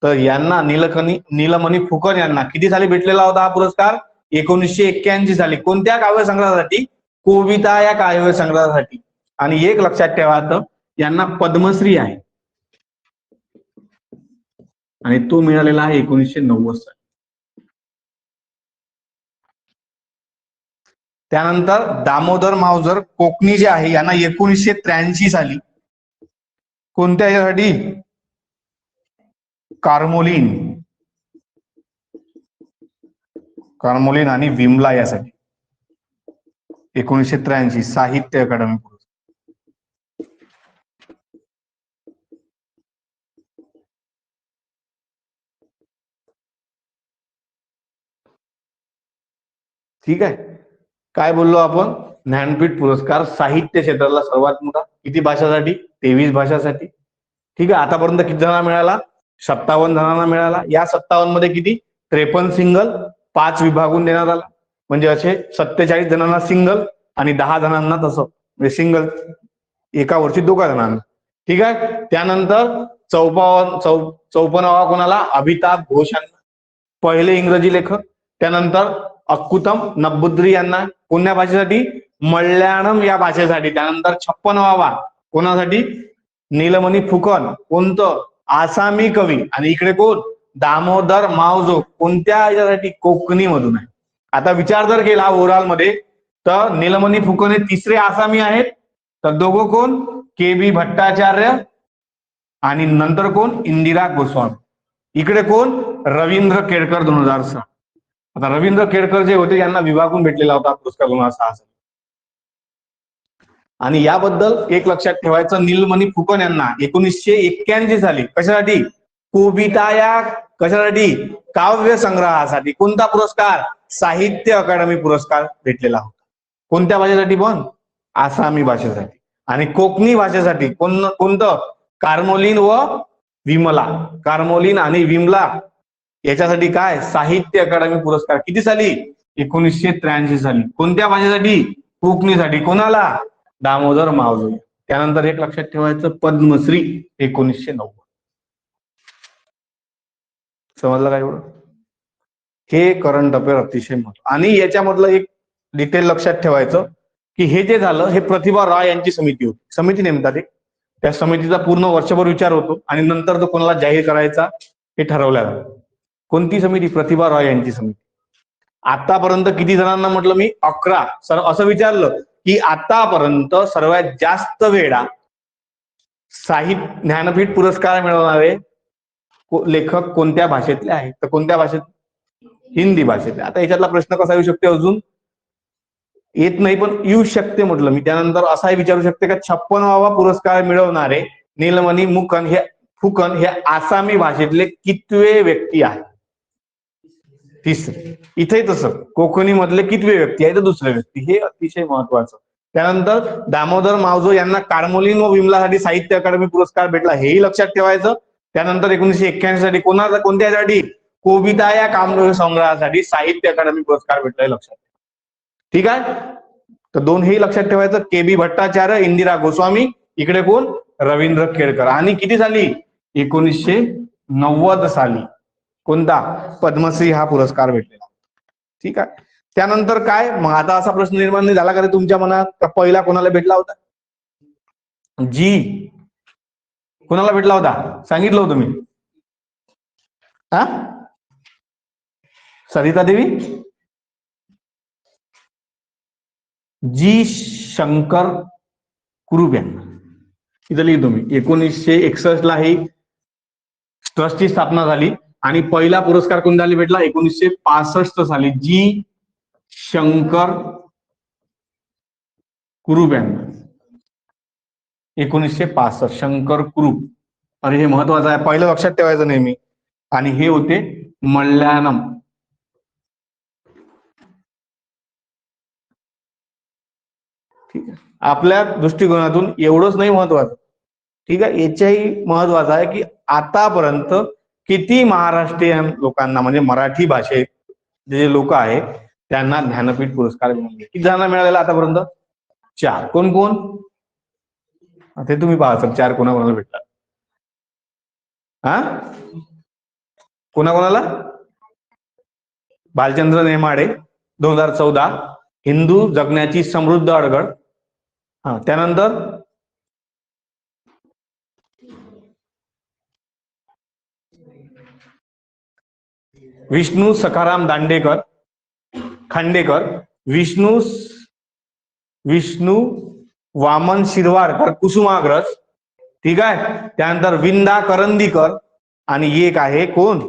A: तर यांना नीलमणी फुकन यांना किती साली भेटलेला होता हा पुरस्कार, 1981 साली. कोणत्या काव्य संग्रहासाठी, कोबिता या काव्य संग्रहासाठी. आणि एक लक्षात ठेवायचं, यांना पद्मश्री आहे आणि तो मिळालेला आहे 1990 साली. त्यानंतर दामोदर मावजर कोकणी जे आहे यांना 1983 साली कोणत्या यासाठी, कार्मोलिन आणि विमला यासाठी 1983 साहित्य अकादमी पुरस्कार. ठीक आहे. काय बोललो आपण, ज्ञानपीठ पुरस्कार साहित्य क्षेत्राला सर्वात मोठा, किती भाषासाठी, 23 भाषासाठी. ठीक आहे. आतापर्यंत किती जणांना मिळाला, 57 जणांना मिळाला. या 57 मध्ये किती, 53 सिंगल, 5 विभागून देण्यात आला, म्हणजे असे 47 जणांना सिंगल आणि 10 जणांना तसं, म्हणजे सिंगल एका वर्षी 2 जणांना. ठीक आहे. त्यानंतर 54वा कोणाला, अमिताभ घोष यांना, पहिले इंग्रजी लेखक. त्यानंतर अक्कुतम नंबुद्री यांना कोणत्या भाषेसाठी, मल्याळम या भाषेसाठी. त्यानंतर 56वा कोणासाठी, नीलमणी फुकन, कोणतं, आसामी कवी. आणि इकडे कोण, दामोदर मावजो, कोणत्या याच्यासाठी, कोकणी मधून आहे. आता विचार जर केला ओव्हरऑल मध्ये, तर नीलमणी फुकन हे तिसरे आसामी आहेत. तर दोघं कोण? के बी भट्टाचार्य आणि नंतर कोण? इंदिरा गोस्वामी. इकडे कोण? रवींद्र केळकर 2006. आता रवींद्र केळकर जे होते यांना विभागून भेटलेला होता पुरस्कार 2006 साली. आणि याबद्दल एक लक्षात ठेवायचं, नीलमणी फुकन यांना 1981 साली कशासाठी? कोबिता या कशासाठी? काव्य संग्रहासाठी. कोणता पुरस्कार? साहित्य अकादमी पुरस्कार भेटलेला होता. कोणत्या भाषेसाठी पण? आसामी भाषेसाठी. आणि कोकणी भाषेसाठी कोणतं? कार्मोलीन व विमला. कार्मोलीन आणि विमला याच्यासाठी काय? साहित्य अकादमी पुरस्कार. किती साली? 1983 साली. कोणत्या भाषेसाठी? कोकणीसाठी. कोणाला? दामोदर मावजो. त्यानंतर एक लक्षात ठेवायचं, पद्मश्री 1990. समजलं काय एवढं? हे करंट अफेअर अतिशय महत्त्वाचं. आणि याच्यामधलं एक डिटेल लक्षात ठेवायचं की हे जे झालं हे प्रतिभा रॉय यांची समिती होती. समिती नेमतात एक. त्या समितीचा पूर्ण वर्षभर विचार होतो आणि नंतर तो कोणाला जाहीर करायचा हे ठरवलं जातं. कोणती समिती? प्रतिभा रॉय यांची समिती. आतापर्यंत किती जणांना म्हटलं मी? 11. सर असं विचारलं की आतापर्यंत सर्वात जास्त वेळा साहित्य ज्ञानपीठ पुरस्कार मिळवणारे लेखक कोणत्या भाषेतले आहेत? तर कोणत्या भाषेत? हिंदी भाषेतले. आता याच्यातला प्रश्न कसा येऊ शकते? अजून येत नाही पण येऊ शकते म्हटलं मी. त्यानंतर असाही विचारू शकते का 56वा पुरस्कार मिळवणारे नीलमणी फुकन हे आसामी भाषेतले कितवे व्यक्ती आहे? तिसरे. इथे तसं कोकणी मधले कितवे व्यक्ती आहे? तर दुसरे व्यक्ती. हे अतिशय महत्वाचं. त्यानंतर दामोदर मावजो यांना कार्मोलीन व विमलासाठी साहित्य अकादमी पुरस्कार भेटला, हेही लक्षात ठेवायचं. त्यानंतर 1981 साठी कोणत्यासाठी? कोबिता या काव्य संग्रहासाठी साहित्य अकादमी पुरस्कार भेटला, हे लक्षात. ठीक आहे. तर दोन हे लक्षात ठेवायचं, के बी भट्टाचार्य, इंदिरा गोस्वामी. इकडे कोण? रवींद्र केळकर. आणि किती साली? 1990 साली कोणता? पद्मश्री हा पुरस्कार भेटलेला. ठीक आहे. त्यानंतर काय मग? आता असा प्रश्न निर्माण नाही झाला का रे तुमच्या मनात का पहिला कोणाला भेटला होता? जी कोणाला भेटला होता? सांगितलं होतं मी. हा, सरिता देवी. जी शंकर कुरूप यांना. इथं लिहितो मी. 1961 ला ही ट्रस्टची स्थापना झाली आणि पहिला पुरस्कार कोणाला भेटला? 1965 साली जी शंकर कुरूप यांना. 1965 शंकर कुरूप. अरे हे महत्वाचं आहे, पहिलं लक्षात ठेवायचं नेहमी. आणि हे होते मल्याळम. ठीक आहे. आपल्या दृष्टिकोनातून एवढंच नाही महत्वाचं. ठीक आहे. याच्याही महत्वाचं आहे की आतापर्यंत किती महाराष्ट्रीयन लोकांना म्हणजे मराठी भाषेत जे लोक आहेत त्यांना ज्ञानपीठ पुरस्कार मिळाले. किती जणांना मिळालेला आतापर्यंत? 4. कोण कोण? ते तुम्ही पहा सर 4 कोणाकोणाला भेटतात. हा, कोणाकोणाला? भालचंद्र नेमाडे 2014, हिंदू जगण्याची समृद्ध अडगळ. हा, त्यानंतर विष्णू सखाराम दांडेकर खांडेकर, विष्णू वामन शिरवाडकर कुसुमाग्रज. ठीक आहे. त्यानंतर विंदा करंदीकर आणि एक आहे कोण?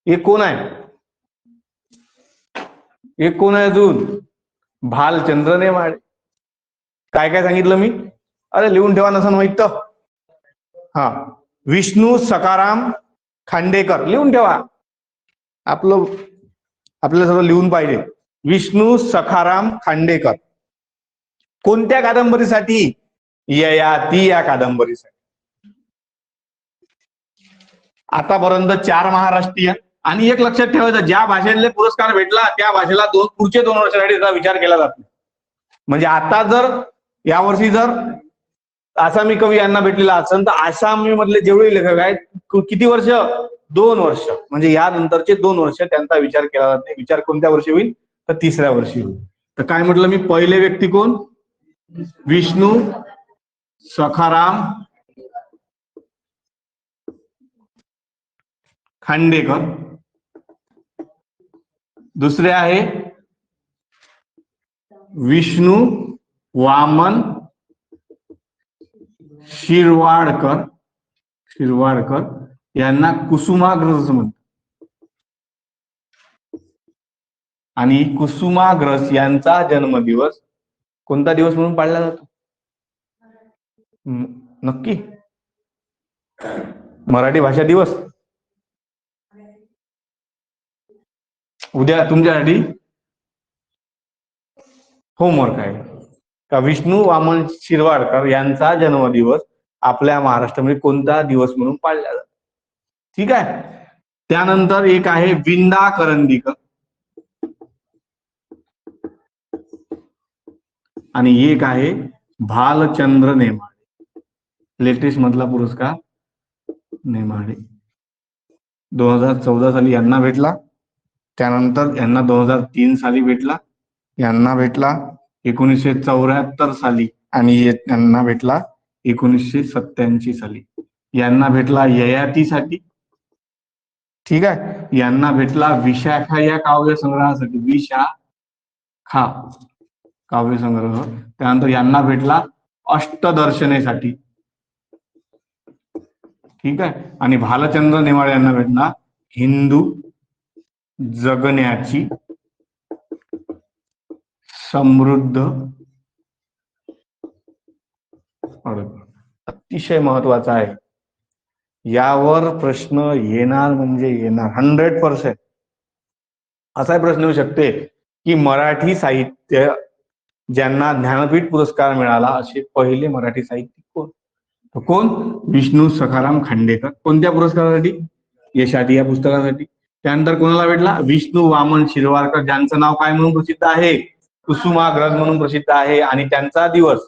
A: एक कोण आहे? एक कोण आहे अजून? भालचंद्र नेमाडे. काय काय सांगितलं मी? अरे लिहून ठेवा नसन माहित तर. हा, विष्णू सखाराम खांडेकर लिहून ठेवा. आपल्याला सर्व लिहून पाहिजे. विष्णू सखाराम खांडेकर कोणत्या कादंबरीसाठी? ययाती या कादंबरीसाठी. आतापर्यंत 4 महाराष्ट्रीय. आणि एक लक्षात ठेवायचं, ज्या भाषेतले पुरस्कार भेटला त्या भाषेला पुढचे 2 वर्षासाठी त्याचा विचार केला जातो. म्हणजे आता जर यावर्षी जर आसामी कवी यांना भेटलेला असेल तर आसामी मधले जेवढे लेखक आहेत किती वर्ष? 2 वर्ष. म्हणजे यानंतरचे 2 वर्ष त्यांचा विचार केला जात नाही. विचार कोणत्या वर्षी होईल? तर 3ऱ्या वर्षी होईल. तर काय म्हटलं मी? पहिले व्यक्ती कोण? विष्णू सखाराम खांडेकर. दुसरे आहे विष्णू वामन शिरवाडकर यांना कुसुमाग्रज म्हणतात. आणि कुसुमाग्रज यांचा जन्मदिवस कोणता दिवस म्हणून पाळला जातो? नक्की मराठी भाषा दिवस. उद्या तुमच्यासाठी होमवर्क आहे का विष्णू वामन शिरवाडकर यांचा जन्मदिवस आपल्या महाराष्ट्रामध्ये कोणता दिवस म्हणून पाळला जातो. ठीक आहे. त्यानंतर एक आहे विंदा करंदीकर आणि एक आहे भालचंद्र नेमाडे. लेटेस्ट मधला पुरस्कार नेमाडे 2014 साली यांना भेटला. त्यानंतर यांना 2003 साली भेटला. यांना भेटला 1974 साली आणि यांना भेटला 1987 साली. यांना भेटला ययातीसाठी. ठीक आहे. यांना भेटला विशाखा या काव्य संग्रहासाठी. विशाखा काव्यसंग्रह. त्यानंतर यांना भेटला अष्टदर्शनेसाठी. ठीक आहे. आणि भालचंद्र नेमाडे यांना भेटला हिंदू जगण्याची समृद्ध अडग. अतिशय महत्वाचा आहे. यावर प्रश्न येणार म्हणजे येणार 100%. असा प्रश्न येऊ शकते की मराठी साहित्य ज्यांना ज्ञानपीठ पुरस्कार मिळाला असे पहिले मराठी साहित्यिक कोण? कोण? विष्णू सखाराम खांडेकर. कोणत्या पुरस्कारासाठी? यशाती या पुस्तकासाठी. त्यानंतर कोणाला भेटला? विष्णू वामन शिरवाडकर, ज्यांचं नाव काय म्हणून प्रसिद्ध आहे? कुसुमाग्रज म्हणून प्रसिद्ध आहे. आणि त्यांचा दिवस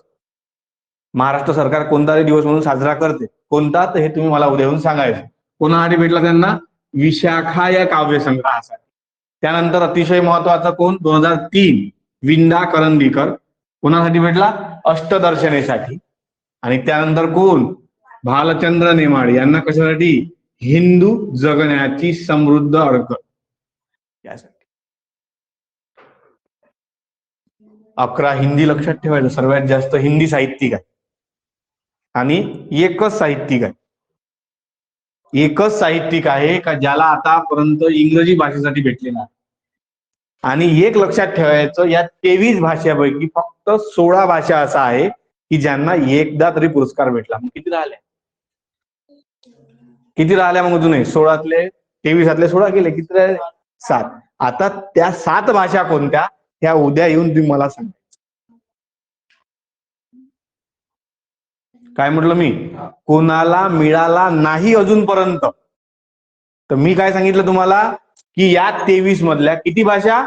A: महाराष्ट्र सरकार कोणता दिवस म्हणून साजरा करते? कोणता? तर हे तुम्ही मला उद्या येऊन सांगायचं. कोणासाठी भेटला त्यांना? विशाखा या काव्यसंग्रहासाठी. त्यानंतर अतिशय महत्वाचा कोण? 2003 विंदा करंदीकर. कोणासाठी भेटला? अष्टदर्शनेसाठी. आणि त्यानंतर कोण? भालचंद्र नेमाडे यांना कशासाठी? हिंदू जगण्याची समृद्ध अडग यासाठी. 11 हिंदी लक्षात ठेवायचं. सर्वात जास्त हिंदी साहित्यिक आहे आणि एकच साहित्यिक आहे. एकच साहित्यिक आहे का ज्याला आतापर्यंत इंग्रजी भाषेसाठी भेटलेला आहे. आणि एक लक्षात ठेवायचं, या 23 भाषापैकी फक्त 16 भाषा असा आहे की ज्यांना एकदा तरी पुरस्कार भेटला. मग किती राहिल्या? किती राहिल्या मग अजूनही? 16तले 23 16 गेले. किती राहिले? 7. आता त्या 7 भाषा कोणत्या? त्या उद्या येऊन तुम्ही मला सांगा. काय म्हटलं मी? कोणाला मिळाला नाही अजूनपर्यंत. तर मी काय सांगितलं तुम्हाला की या 23 मधल्या किती भाषा?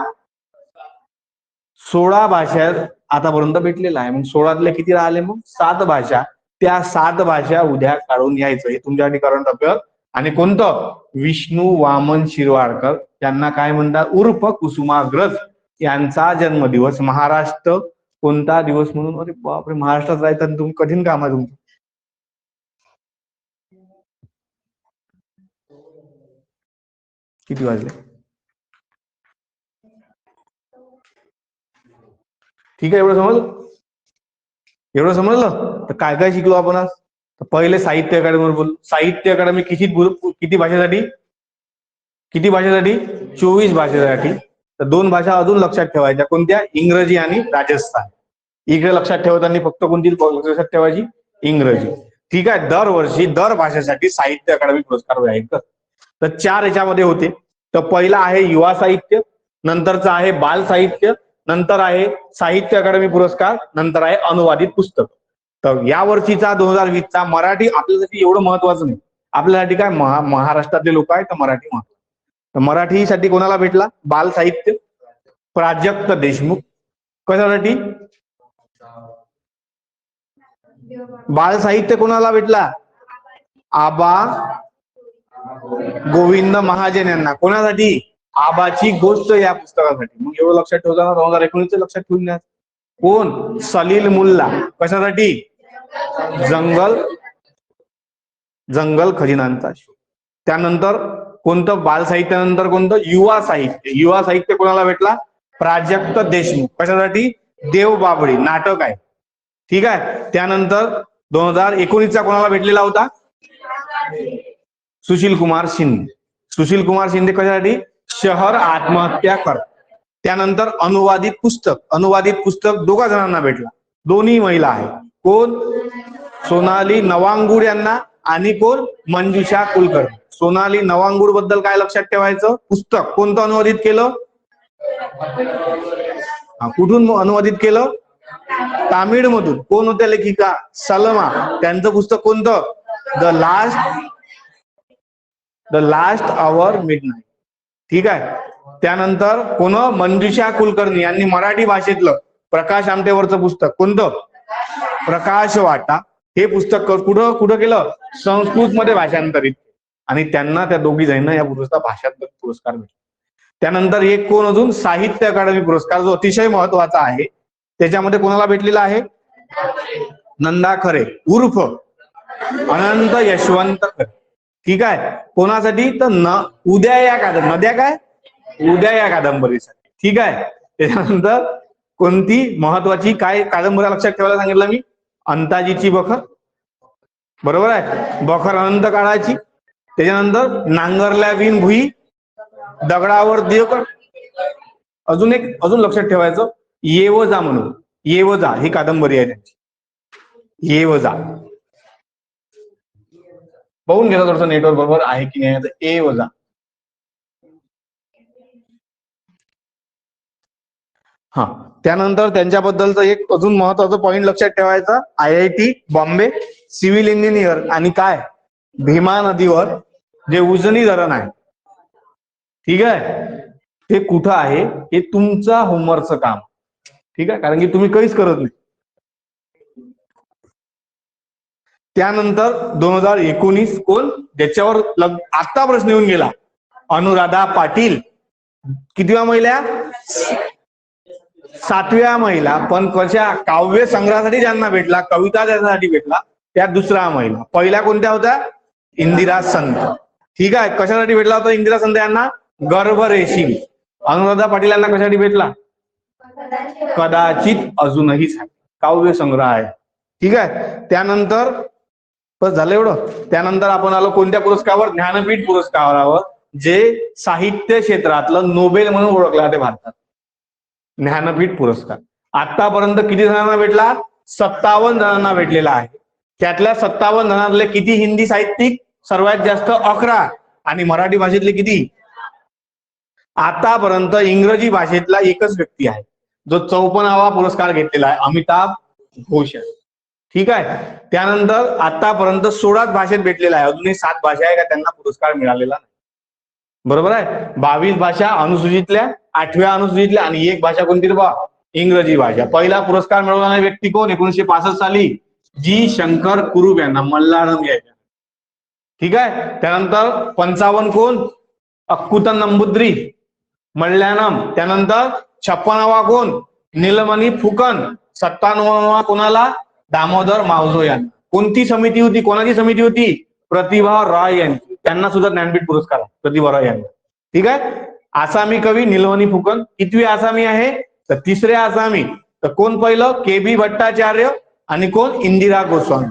A: 16 भाषा आतापर्यंत भेटलेला आहे. मग 16तले किती राहिले? मग 7 भाषा. त्या 7 भाषा उद्या काढून यायचं. हे तुमच्यासाठी करंट अफेअर. आणि कोणतं? विष्णू वामन शिरवाडकर यांना काय म्हणतात? उर्फ कुसुमाग्रज यांचा जन्मदिवस महाराष्ट्र कोणता दिवस म्हणून? अरे बापरे, महाराष्ट्रात राहतात तुम्ही, कठीण काम आहे तुमचं. किती वाजले? ठीक आहे. एवढं समजलं? तर काय काय शिकलो आपण आज? तर पहिले साहित्य अकादमीवर बोललो. साहित्य अकादमी किती भाषेसाठी? 24 भाषेसाठी. तर 2 भाषा अजून लक्षात ठेवायच्या. कोणत्या? इंग्रजी आणि राजस्थान. इकडे लक्षात ठेवताना फक्त कोणती लक्षात ठेवायची? इंग्रजी. ठीक आहे. दरवर्षी दर भाषेसाठी साहित्य अकादमी पुरस्कार जाहीर. तर 4 याच्यामध्ये होते. तर पहिला आहे युवा साहित्य, नंतरचा आहे बाल साहित्य, नंतर आहे साहित्य अकादमी पुरस्कार, नंतर आहे अनुवादित पुस्तक. तर या वर्षीचा 2020चा मराठी आपल्यासाठी एवढं महत्वाचं नाही. आपल्यासाठी काय, महाराष्ट्रातले लोक आहेत तर मराठी महत्वाचं. तर मराठीसाठी कोणाला भेटला? बाल साहित्य प्राजक्त देशमुख. कशासाठी? बाल साहित्य कोणाला भेटला? आबा गोविंद महाजन यांना. कोणासाठी? आबाची गोष्ट या पुस्तकासाठी. मग एवढं लक्षात ठेवताना 2019 लक्षात ठेवून द्या. कोण? सलील मुल्ला. कशासाठी? जंगल खजिनांचा शोध. त्यानंतर कोणतं? बाल साहित्यानंतर कोणतं? युवा साहित्य. युवा साहित्य कोणाला भेटला? प्राजक्त देशमुख. कशासाठी? देव बाबळी नाटक आहे. ठीक आहे. त्यानंतर 2019चा कोणाला भेटलेला होता? सुशील कुमार शिंदे. सुशील कुमार शिंदे कशासाठी? शहर आत्महत्या कर. त्यानंतर अनुवादित पुस्तक दोघा जणांना भेटला, दोन्ही महिला आहे. कोण? सोनाली नवांगुड यांना आणि कोण? मंजुषा कुलकर्णी. सोनाली नवांगुड बद्दल काय लक्षात ठेवायचं? पुस्तक कोणतं अनुवादित केलं? कुठून अनुवादित केलं? तामिळमधून. कोण होत्या लेखिका? सलमा. त्यांचं पुस्तक कोणतं? The last hour midnight. ठीक आहे. त्यानंतर कोण? मंजुषा कुलकर्णी यांनी मराठी भाषेतलं प्रकाश आमटेवरचं पुस्तक कोणतं? प्रकाश वाटा. हे पुस्तक कुठं केलं? संस्कृत मध्ये भाषांतरित. आणि त्यांना त्या दोघी जणांना या भाषांतर पुरस्कार भेटला. त्यानंतर एक कोण अजून? साहित्य अकादमी पुरस्कार, जो अतिशय महत्वाचा आहे. त्याच्यामध्ये कोणाला भेटलेला आहे? नंदा खरे उर्फ अनंत यशवंत खरे. ठीक आहे. कोणासाठी? तर उद्या या कादंबरीसाठी. ठीक आहे. त्याच्यानंतर कोणती महत्वाची काय कादंबरी लक्षात ठेवायला सांगितलं मी? अंताजीची बखर. बरोबर आहे. बखर अनंत काळाची. त्याच्यानंतर नांगरल्या बिन भुई, दगडावर देवकर. अजून लक्षात ठेवायचं येवजा म्हणून. येवजा ही कादंबरी आहे त्यांची. येवजा बघून घ्या थोडस नेटवर्क बरोबर आहे की नाही. येवजा. हा. त्यानंतर त्यांच्याबद्दलचं एक अजून महत्वाचं पॉइंट लक्षात ठेवायचं, IIT बॉम्बे सिव्हिल इंजिनियर आणि काय भीमा नदीवर जे उजनी धरण आहे. ठीक आहे. ते कुठं आहे हे तुमचा होमवर्कचं काम. ठीक आहे. कारण की तुम्ही काहीच करत नाही. त्यानंतर 2019 कोण? ज्याच्यावर आता प्रश्न येऊन गेला, अनुराधा पाटील. कितव्या महिला? 7व्या महिला. पण कशा? काव्य संग्रहासाठी ज्यांना भेटला, कविता त्यासाठी भेटला, त्या दुसऱ्या महिला. पहिल्या कोणत्या होत्या? इंदिरा संत. ठीक आहे. कशासाठी भेटला होता इंदिरा संत यांना? गर्भरेशीम. अनुराधा पाटील यांना कशासाठी भेटला? कदाचित अजूनही काव्य संग्रह आहे. ठीक आहे. त्यानंतर बस झालं एवढं. त्यानंतर आपण आलो कोणत्या पुरस्कारावर? ज्ञानपीठ पुरस्कारावर, जे साहित्य क्षेत्रातलं नोबेल म्हणून ओळखलं जाते भारतात. ज्ञानपीठ पुरस्कार आतापर्यंत किती जणांना भेटला? 57 जणांना भेटलेला आहे. त्यातल्या 57 जणांतले किती हिंदी साहित्यिक? सर्वात जास्त 11. आणि मराठी भाषेतले किती? आतापर्यंत इंग्रजी भाषेतला एकच व्यक्ती आहे जो 54वा पुरस्कार घेतलेला आहे, अमिताभ घोष. ठीक आहे. त्यानंतर आतापर्यंत 16 भाषेत भेटलेला आहे. अजूनही 7 भाषा आहे का त्यांना पुरस्कार मिळालेला नाही. बरोबर आहे. 22 भाषा अनुसूचितल्या, 8व्या अनुसूचितल्या, आणि एक भाषा कोणती? इंग्रजी भाषा. पहिला पुरस्कार मिळवणारी व्यक्ती कोण? 1965 साली जी शंकर कुरुप यांना, मल्लाळम यायच्या. ठीक आहे. त्यानंतर 55 कोण? अक्कुतन नंबुद्री, मल्याळम. त्यानंतर 56वा कोण? नीलमणी फुकन. 97वा कोणाला? दामोदर मावजो यांना. कोणती समिती होती? कोणाची समिती होती? प्रतिभा रॉय यांची. त्यांना सुद्धा ज्ञानपीठ पुरस्कार आहे, प्रतिभा रॉय यांना. ठीक आहे. आसामी कवी नीलमणी फुकन. कितवी आसामी आहे? तर 3रे आसामी. तर कोण पहिलं? KB भट्टाचार्य आणि कोण? इंदिरा गोस्वामी.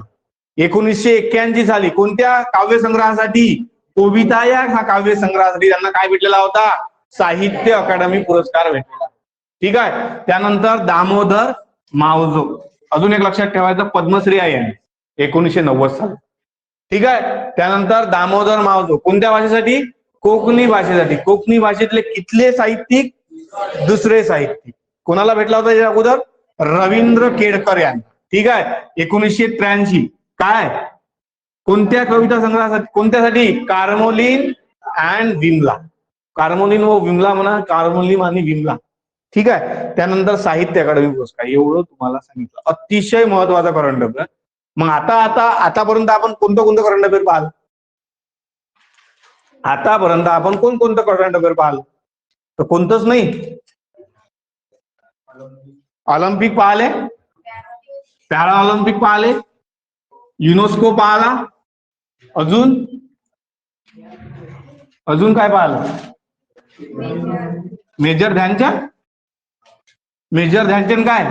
A: 1981 साली कोणत्या काव्य संग्रहासाठी? कविता या काव्य संग्रहासाठी त्यांना काय भेटलेला होता? साहित्य अकादमी पुरस्कार भेटलेला. ठीक आहे. त्यानंतर दामोदर मावजो. अजून एक लक्षात ठेवायचं, पद्मश्री आहे यांनी 1990 साली. ठीक आहे. त्यानंतर दामोदर मावजो कोणत्या भाषेसाठी? कोकणी भाषेसाठी. कोकणी भाषेतले कितले साहित्यिक? दुसरे साहित्यिक. कोणाला भेटला होता या अगोदर? रवींद्र केळकर यांना. ठीक आहे. 1983. काय? कोणत्या कविता संग्रहासाठी? कोणत्यासाठी? कार्मोलिन अँड विमला. कार्मोलिन व विमला म्हणा, कार्मोलिन आणि विमला. ठीक आहे. त्यानंतर साहित्य अकादमी पुरस्कार. एवढं तुम्हाला सांगितलं. अतिशय महत्वाचा करंट अफेअर. मग आतापर्यंत आपण कोणतं करंट अफेअर पाहाल? आतापर्यंत आपण कोणतं करंट अफेअर पाहाल? तर कोणतंच नाही. ऑलिम्पिक पाहिले, पॅरा ऑलिम्पिक पाहिले, युनेस्को पाहिला, अजून काय पाहिलं? मेजर ध्यानचंद काय?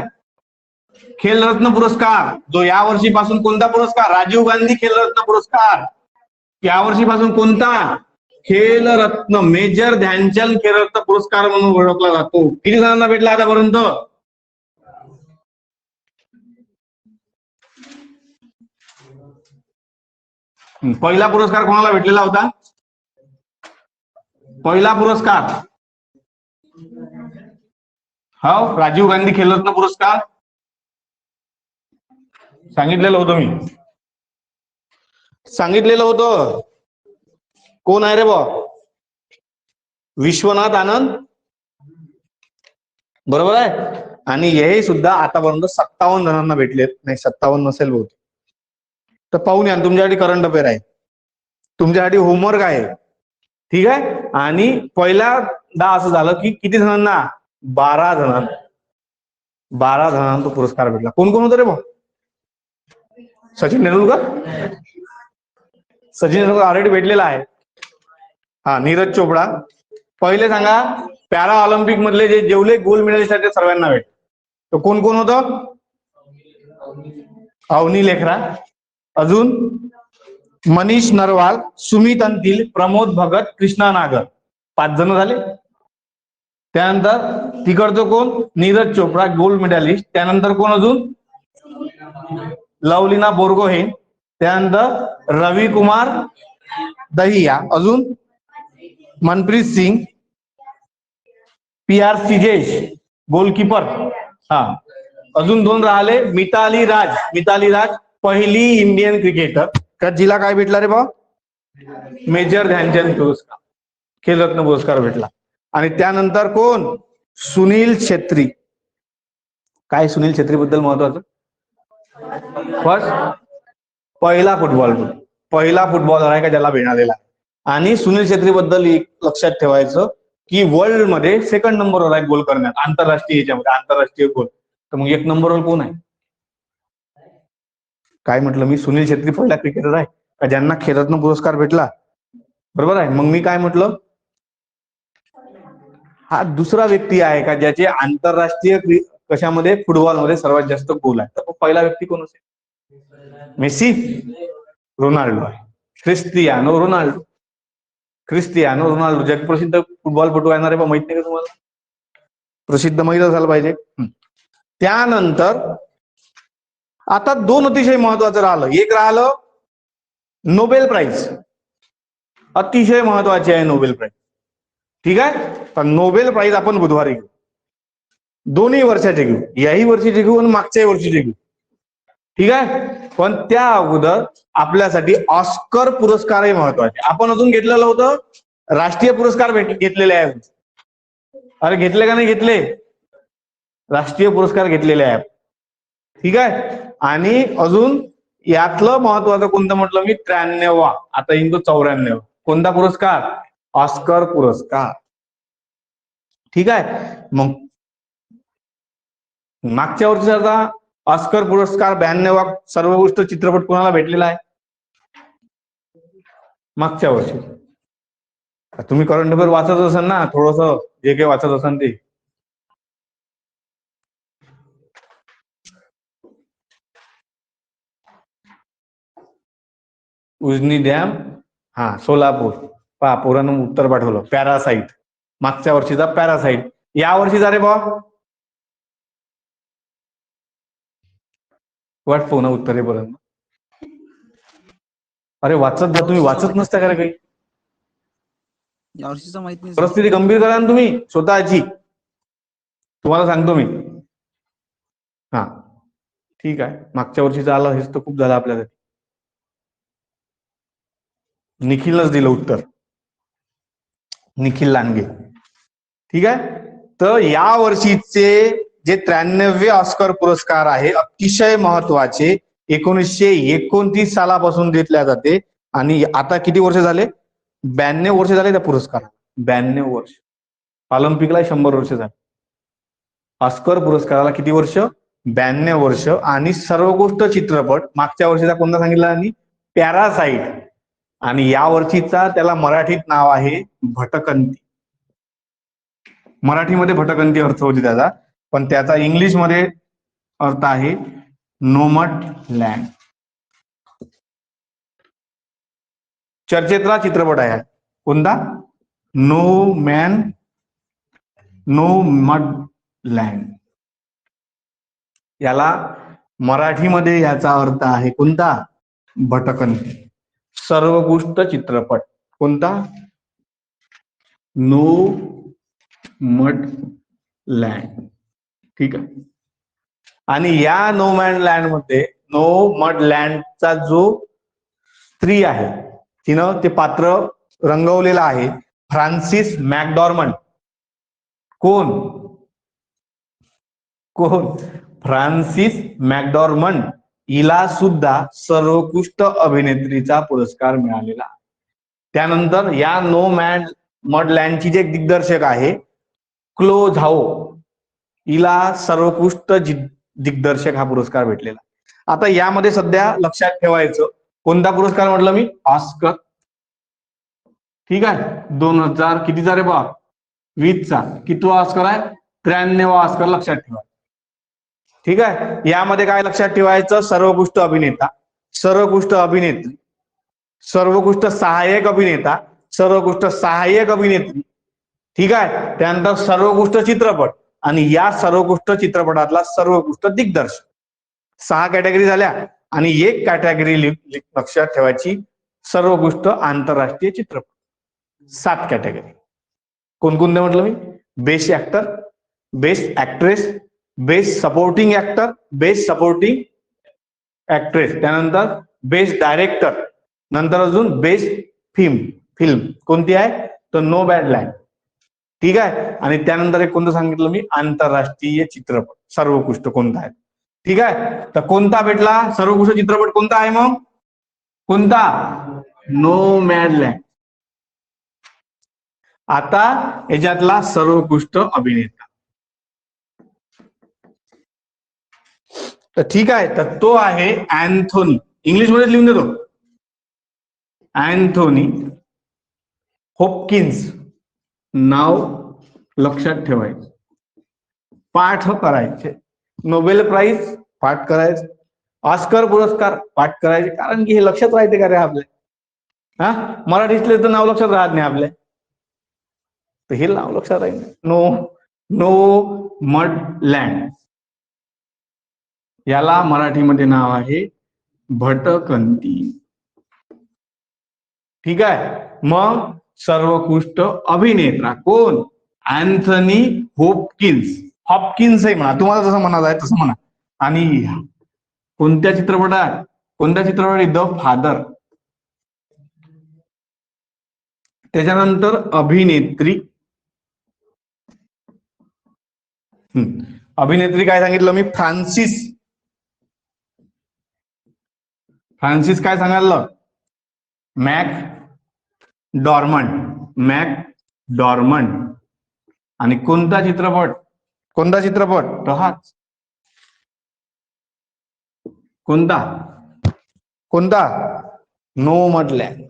A: खेलरत्न पुरस्कार, जो या वर्षीपासून कोणता पुरस्कार? राजीव गांधी खेलरत्न पुरस्कार. या वर्षीपासून कोणता? खेलरत्न, मेजर ध्यानचंद खेलरत्न पुरस्कार म्हणून ओळखला जातो. किती जणांना भेटला आतापर्यंत? पहिला पुरस्कार कोणाला भेटलेला होता? पहिला पुरस्कार हो राजीव गांधी खेलरत्न पुरस्कार सांगितलेलं होतं मी, सांगितलेलं होतं. कोण आहे रे बा? विश्वनाथ आनंद, बरोबर आहे. आणि हे सुद्धा आतापर्यंत 57 जणांना भेटलेत. नाही 57 नसेल बहुत. तर पाहून या, तुमच्यासाठी करंट अफेअर आहे, तुमच्यासाठी होमवर्क आहे. ठीक आहे. आणि पहिल्यांदा असं झालं की किती जणांना? 12 जणांना, 12 जणांना तो पुरस्कार भेटला. कोण कोण होतं रे भाऊ? सचिन तेंडुलकर, सचिन तेंडुलकर ऑलरेडी भेटलेला आहे. हा, नीरज चोपडा. पहिले सांगा, पॅरा ऑलिम्पिक मधले जे जेवढे गोल्ड मेडलिस्ट आहेत ते सर्वांना भेट. तो कोण कोण होतं? अवनी लेखरा, अजून मनीष नरवाल, सुमित अंतिल, प्रमोद भगत, कृष्णा नागर. 5 जण झाले. त्यानंतर तिकडचं कोण? Neeraj Chopra gold medallist. त्यानंतर कोण अजून? लवलीना बोरगोहेन. त्यानंतर रवी कुमार दहिया, अजून मनप्रीत सिंग, PR सिजेश गोलकीपर. हा, अजून 2 राहिले. मिताली राज, मिताली राज पहिली इंडियन क्रिकेटर का जिला काय भेटला रे बा? मेजर ध्यानचंद पुरस्कार, खेलरत्न पुरस्कार भेटला. आणि त्यानंतर कोण? सुनील छेत्री. काय सुनील छेत्री बद्दल महत्वाचं? फर्स्ट, पहिला फुटबॉलर आहे का ज्याला भेटलेला. आणि सुनील छेत्री बद्दल एक लक्षात ठेवायचं की वर्ल्ड मध्ये 2nd नंबरवर आहे गोल करण्यात, आंतरराष्ट्रीय याच्यामध्ये, आंतरराष्ट्रीय गोल. तर मग 1 नंबरवर कोण आहे? काय म्हटलं मी? सुनील छेत्री पहिला क्रिकेटर आहे का ज्यांना खेलरत्न पुरस्कार भेटला, बरोबर आहे. मग मी काय म्हटलं? हा दुसरा व्यक्ती आहे का ज्याचे आंतरराष्ट्रीय कशामध्ये? फुटबॉलमध्ये सर्वात जास्त गोल आहे. तर पहिला व्यक्ती कोण असेल? मेसी, रोनाल्डो आहे. क्रिस्टियानो रोनाल्डो, क्रिस्टियानो रोनाल्डो जगप्रसिद्ध फुटबॉलपटू आहे ना रे बा, माहित नाही का तुम्हाला? प्रसिद्ध माहित असायला पाहिजे. त्यानंतर आता 2 अतिशय महत्वाचं राहिलं. एक राहिलं नोबेल प्राइज, अतिशय महत्वाचे आहे नोबेल प्राइज. ठीक आहे. तर नोबेल प्राइज आपण बुधवारी घेऊ, दोन्ही वर्षाचे घेऊ, याही वर्षीचे घेऊ आणि मागच्याही वर्षीचे घेऊ. ठीक आहे. पण त्या अगोदर आपल्यासाठी ऑस्कर पुरस्कारही महत्वाचे. आपण अजून घेतलेलं होतं राष्ट्रीय पुरस्कार घेतलेले आहेत. अरे घेतले का नाही घेतले? राष्ट्रीय पुरस्कार घेतलेले आहेत. ठीक आहे. आणि अजून यातलं महत्वाचं कोणतं म्हटलं मी? 93वा, आता इंदू 94. कोणता पुरस्कार? ऑस्कर पुरस्कार. ठीक आहे. मग मागच्या वर्षीचा ऑस्कर पुरस्कार 92वा सर्वोत्कृष्ट चित्रपट कोणाला भेटलेला आहे? मागच्या वर्षी. तुम्ही करंट अफेअर वाचत असाल ना, थोडस जे काही वाचत असाल ते. उजनी डॅम, हा सोलापूर. पहा, पोरानं उत्तर पाठवलं. पॅरासाइट, मागच्या वर्षीचा पॅरासाइट. या वर्षीचा रे बा वाट पाहू ना उत्तरेपर्यंत. अरे वाचत जा, तुम्ही वाचत नसता का रे काही?
C: यावर्षीचा माहित नाही.
A: परिस्थिती गंभीर करा ना तुम्ही स्वतःची, तुम्हाला सांगतो मी. हा ठीक आहे. मागच्या वर्षीचं आलं हेच तर खूप झालं आपल्यासाठी. निखिलच दिलं उत्तर, निखिल लांडगे. ठीक आहे. तर या वर्षीचे जे 93वे ऑस्कर पुरस्कार आहे, अतिशय महत्वाचे, 1929 सालापासून घेतल्या जाते. आणि आता किती वर्ष झाले? 92 वर्ष झाले त्या पुरस्काराला. 92 वर्ष. ऑलिम्पिकला 100 वर्ष झाले. ऑस्कर पुरस्काराला किती वर्ष? 92 वर्ष. आणि सर्वोत्कृष्ट चित्रपट मागच्या वर्षीचा कोणता सांगितला? आणि पॅरासाइट. आणि या वर्षीचा त्याला मराठीत नाव आहे भटकंती. मराठीमध्ये भटकंती अर्थ होती त्याचा, पण त्याचा इंग्लिशमध्ये अर्थ आहे नोमड लँड. चर्चेतला चित्रपट आहे कोणता? No mud land. याला मराठीमध्ये याचा अर्थ आहे कोणता? भटकंती. सर्वोत्कृष्ट चित्रपट कोणता? No mud land. ठीक आहे. आणि या नो मॅन लँड मध्ये नो मड लँडचा जो स्त्री आहे तिनं ते पात्र रंगवलेलं आहे फ्रान्सिस मॅकडॉर्मंड. कोण? फ्रान्सिस मॅकडॉर्मंड. हिला सुद्धा सर्वोत्कृष्ट अभिनेत्रीचा पुरस्कार मिळालेला. त्यानंतर या नो मॅन मड लँडची जे दिग्दर्शक आहे क्लो झाओ, हिला सर्वोत्कृष्ट दिग्दर्शक हा पुरस्कार भेटलेला. आता यामध्ये सध्या लक्षात ठेवायचं कोणता पुरस्कार म्हटलं मी? ऑस्कर. ठीक आहे. 2000 कितीचा रे बा? 20चा. कितवा ऑस्कर आहे? 93वा ऑस्कर लक्षात ठेवा. ठीक आहे. यामध्ये काय लक्षात ठेवायचं? सर्वोत्कृष्ट अभिनेता, सर्वोत्कृष्ट अभिनेत्री, सर्वोत्कृष्ट सहाय्यक अभिनेता, सर्वोत्कृष्ट सहाय्यक अभिनेत्री. ठीक आहे. त्यानंतर सर्वोत्कृष्ट चित्रपट आणि या सर्वोत्कृष्ट चित्रपटातला सर्वोत्कृष्ट दिग्दर्शक. 6 कॅटेगरी झाल्या आणि एक कॅटेगरी लक्षात ठेवायची सर्वोत्कृष्ट आंतरराष्ट्रीय चित्रपट. 7 कॅटेगरी. कोणकोणते म्हटलं मी? Best actor, best actress, best supporting actor, best supporting actress, त्यानंतर बेस्ट डायरेक्टर, नंतर अजून बेस्ट फिल्म कोणती आहे? तर नो मॅड लँड. ठीक आहे. आणि त्यानंतर एक कोणतं सांगितलं मी? आंतरराष्ट्रीय चित्रपट सर्वोत्कृष्ट कोणता आहे. ठीक आहे. तर कोणता भेटला? सर्वोत्कृष्ट चित्रपट कोणता आहे मग? कोणता? No mad land. आता याच्यातला सर्वोत्कृष्ट अभिनेता. तर ठीक आहे. तर तो आहे अँथोनी. इंग्लिश मध्ये लिहून देतो. Anthony Hopkins. नाव लक्षात ठेवायचं. पाठ करायचे. नोबेल प्राइज पाठ करायचे. ऑस्कर पुरस्कार पाठ करायचे. कारण की हे लक्षात राहते का रे आपल्या? मराठीतले तर नाव लक्षात राहत नाही आपल्या. तर हे नाव लक्षात राहील. No mud land. याला मराठीमध्ये नाव आहे भटकंती. ठीक आहे. मग सर्वोत्कृष्ट अभिनेता कोण? Anthony Hopkins. हॉपकिन्स आहे म्हणा, तुम्हाला जसं म्हणत आहे तसं म्हणा. आणि कोणत्या चित्रपटात? The father. त्याच्यानंतर अभिनेत्री. अभिनेत्री काय सांगितलं मी? फ्रान्सिस काय सांगितलं? मॅकडॉर्मंड. आणि कोणता चित्रपट? तर हाच. कोणता? No mud land.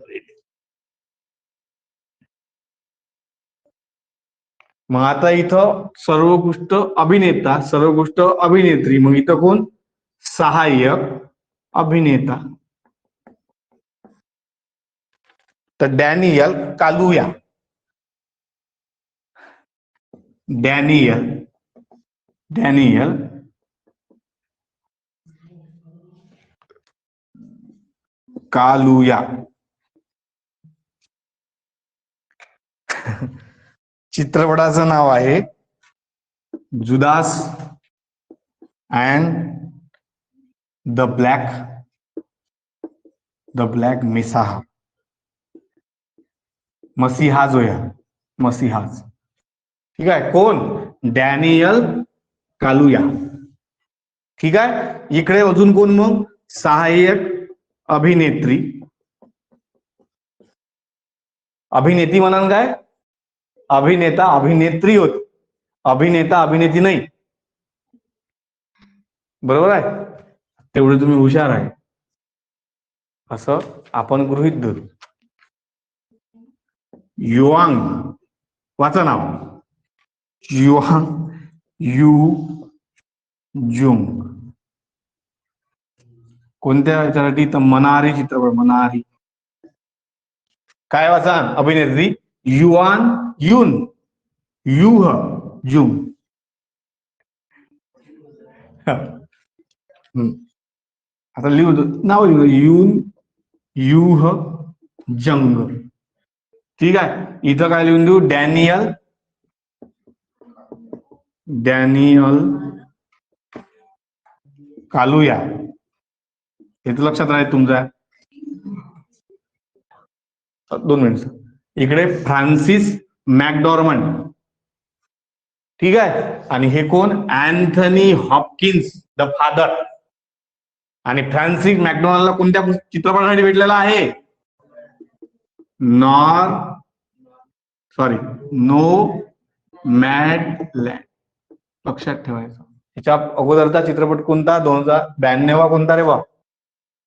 A: मग आता इथं सर्वोत्कृष्ट अभिनेता, सर्वोत्कृष्ट अभिनेत्री. मग इथं कोण? सहाय्यक अभिनेता. तर डॅनियल कालुया. डॅनियल कालुया. चित्रपटाचं नाव आहे जुदास अँड द ब्लॅक मिसाहा. मसीहा जो या मसीहाच. ठीक आहे. कोण? डॅनियल कालुया. ठीक आहे. इकडे अजून कोण मग? सहाय्यक अभिनेत्री. अभिनेती म्हणाल काय? अभिनेता अभिनेत्री होती. अभिनेता अभिनेती नाही. बरोबर आहे. तेवढे तुम्ही हुशार आहे असं आपण गृहीत धरू. युआंग. वाचा नाव. युआंग यू जुंग. कोणत्या याच्यासाठी? तर मनारी चित्रपट, मनारी. काय वाचा? अभिनेत्री युआन युन युह जुम. आता लिहू नाव लिहू, युन युह जंग. ठीक आहे. इथं काय लिहून देऊ? डॅनियल कालुया. हे तर लक्षात राहील तुमच्या. 2 मिनिट. इकडे फ्रान्सिस मॅकडॉर्मंड. ठीक आहे. आणि हे कोण? Anthony Hopkins the father. आणि फ्रान्सिस मॅकडॉनल्डला कोणत्या चित्रपटासाठी भेटलेला आहे? नो मॅडलँड. लक्षात ठेवायचं. त्याच्या अगोदरचा चित्रपट कोणता? 2092 कोणता रे बा?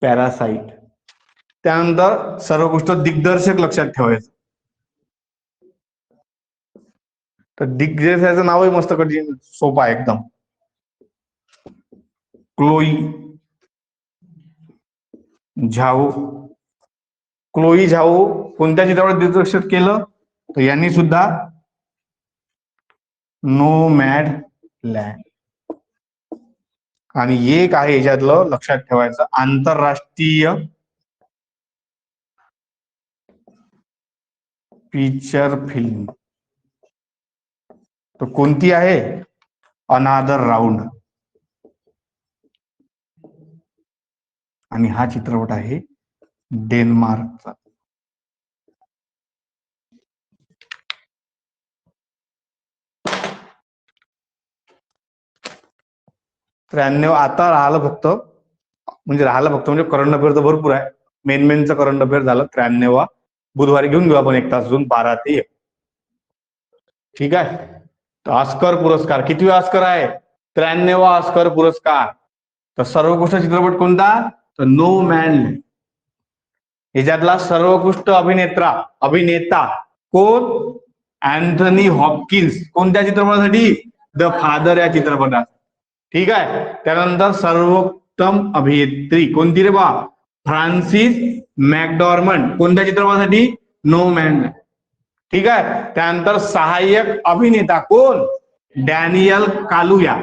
A: पॅरासाइट. त्यानंतर सर्वोत्कृष्ट दिग्दर्शक लक्षात ठेवायचं. तर दिग्दर्शकाचं नावही मस्त कठीण सोपं आहे एकदम. Chloe Zhao. क्लोई झाओ कोणत्या चित्रपटात दिग्दर्शित केलं? तर यांनी सुद्धा नो मॅड लँड. आणि एक आहे याच्यातलं लक्षात ठेवायचं, आंतरराष्ट्रीय फीचर फिल्म. तर कोणती आहे? अनादर राऊंड. आणि हा चित्रपट आहे डेन्मार्कचा. आता राहिलं फक्त म्हणजे करंट अफेअर तर भरपूर आहे. मेनचं करंट अफेअर झालं. 93 बुधवारी घेऊन घेऊ आपण 1 तास अजून 12 ते 1. ठीक आहे. तर ऑस्कर पुरस्कार किती ऑस्कर आहे? 93 ऑस्कर पुरस्कार. तर सर्वोत्कृष्ट चित्रपट कोणता? तर नो मॅन. ह्याच्यातला सर्वोत्कृष्ट अभिनेता कोण? Anthony Hopkins. कोणत्या चित्रपटासाठी? द फादर या चित्रपटात. ठीक आहे. त्यानंतर सर्वोत्तम अभिनेत्री कोणती रे बा? Frances McDormand. कोणत्या चित्रपटासाठी? No man. ठीक आहे. त्यानंतर सहाय्यक अभिनेता कोण? Daniel Kaluuya.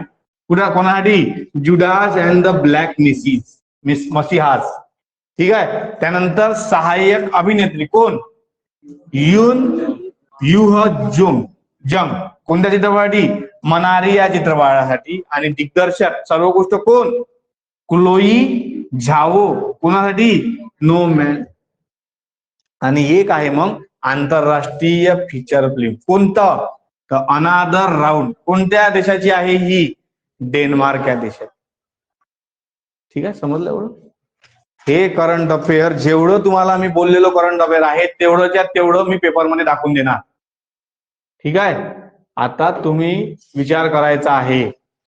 A: कोणासाठी? Judas and the Black Messiahs. ठीक आहे. त्यानंतर सहाय्यक अभिनेत्री कोण? युह जंग. कोणत्या चित्रपटासाठी? मनारी या चित्रपटासाठी. आणि दिग्दर्शक सर्वोत्कृष्ट कोण? Chloe Zhao. कोणासाठी? No man. आणि एक आहे मग आंतरराष्ट्रीय फीचर फिल्म. कोणतं? तर अनादर राऊंड. कोणत्या देशाची आहे ही? डेन्मार्क या देशात. ठीक आहे. समजलं एवढं? हे करंट अफेअर जेवढं तुम्हाला मी बोललेलो करंट अफेअर आहे तेवढं मी पेपरमध्ये दाखवून देणार. ठीक आहे. आता तुम्ही विचार करायचा आहे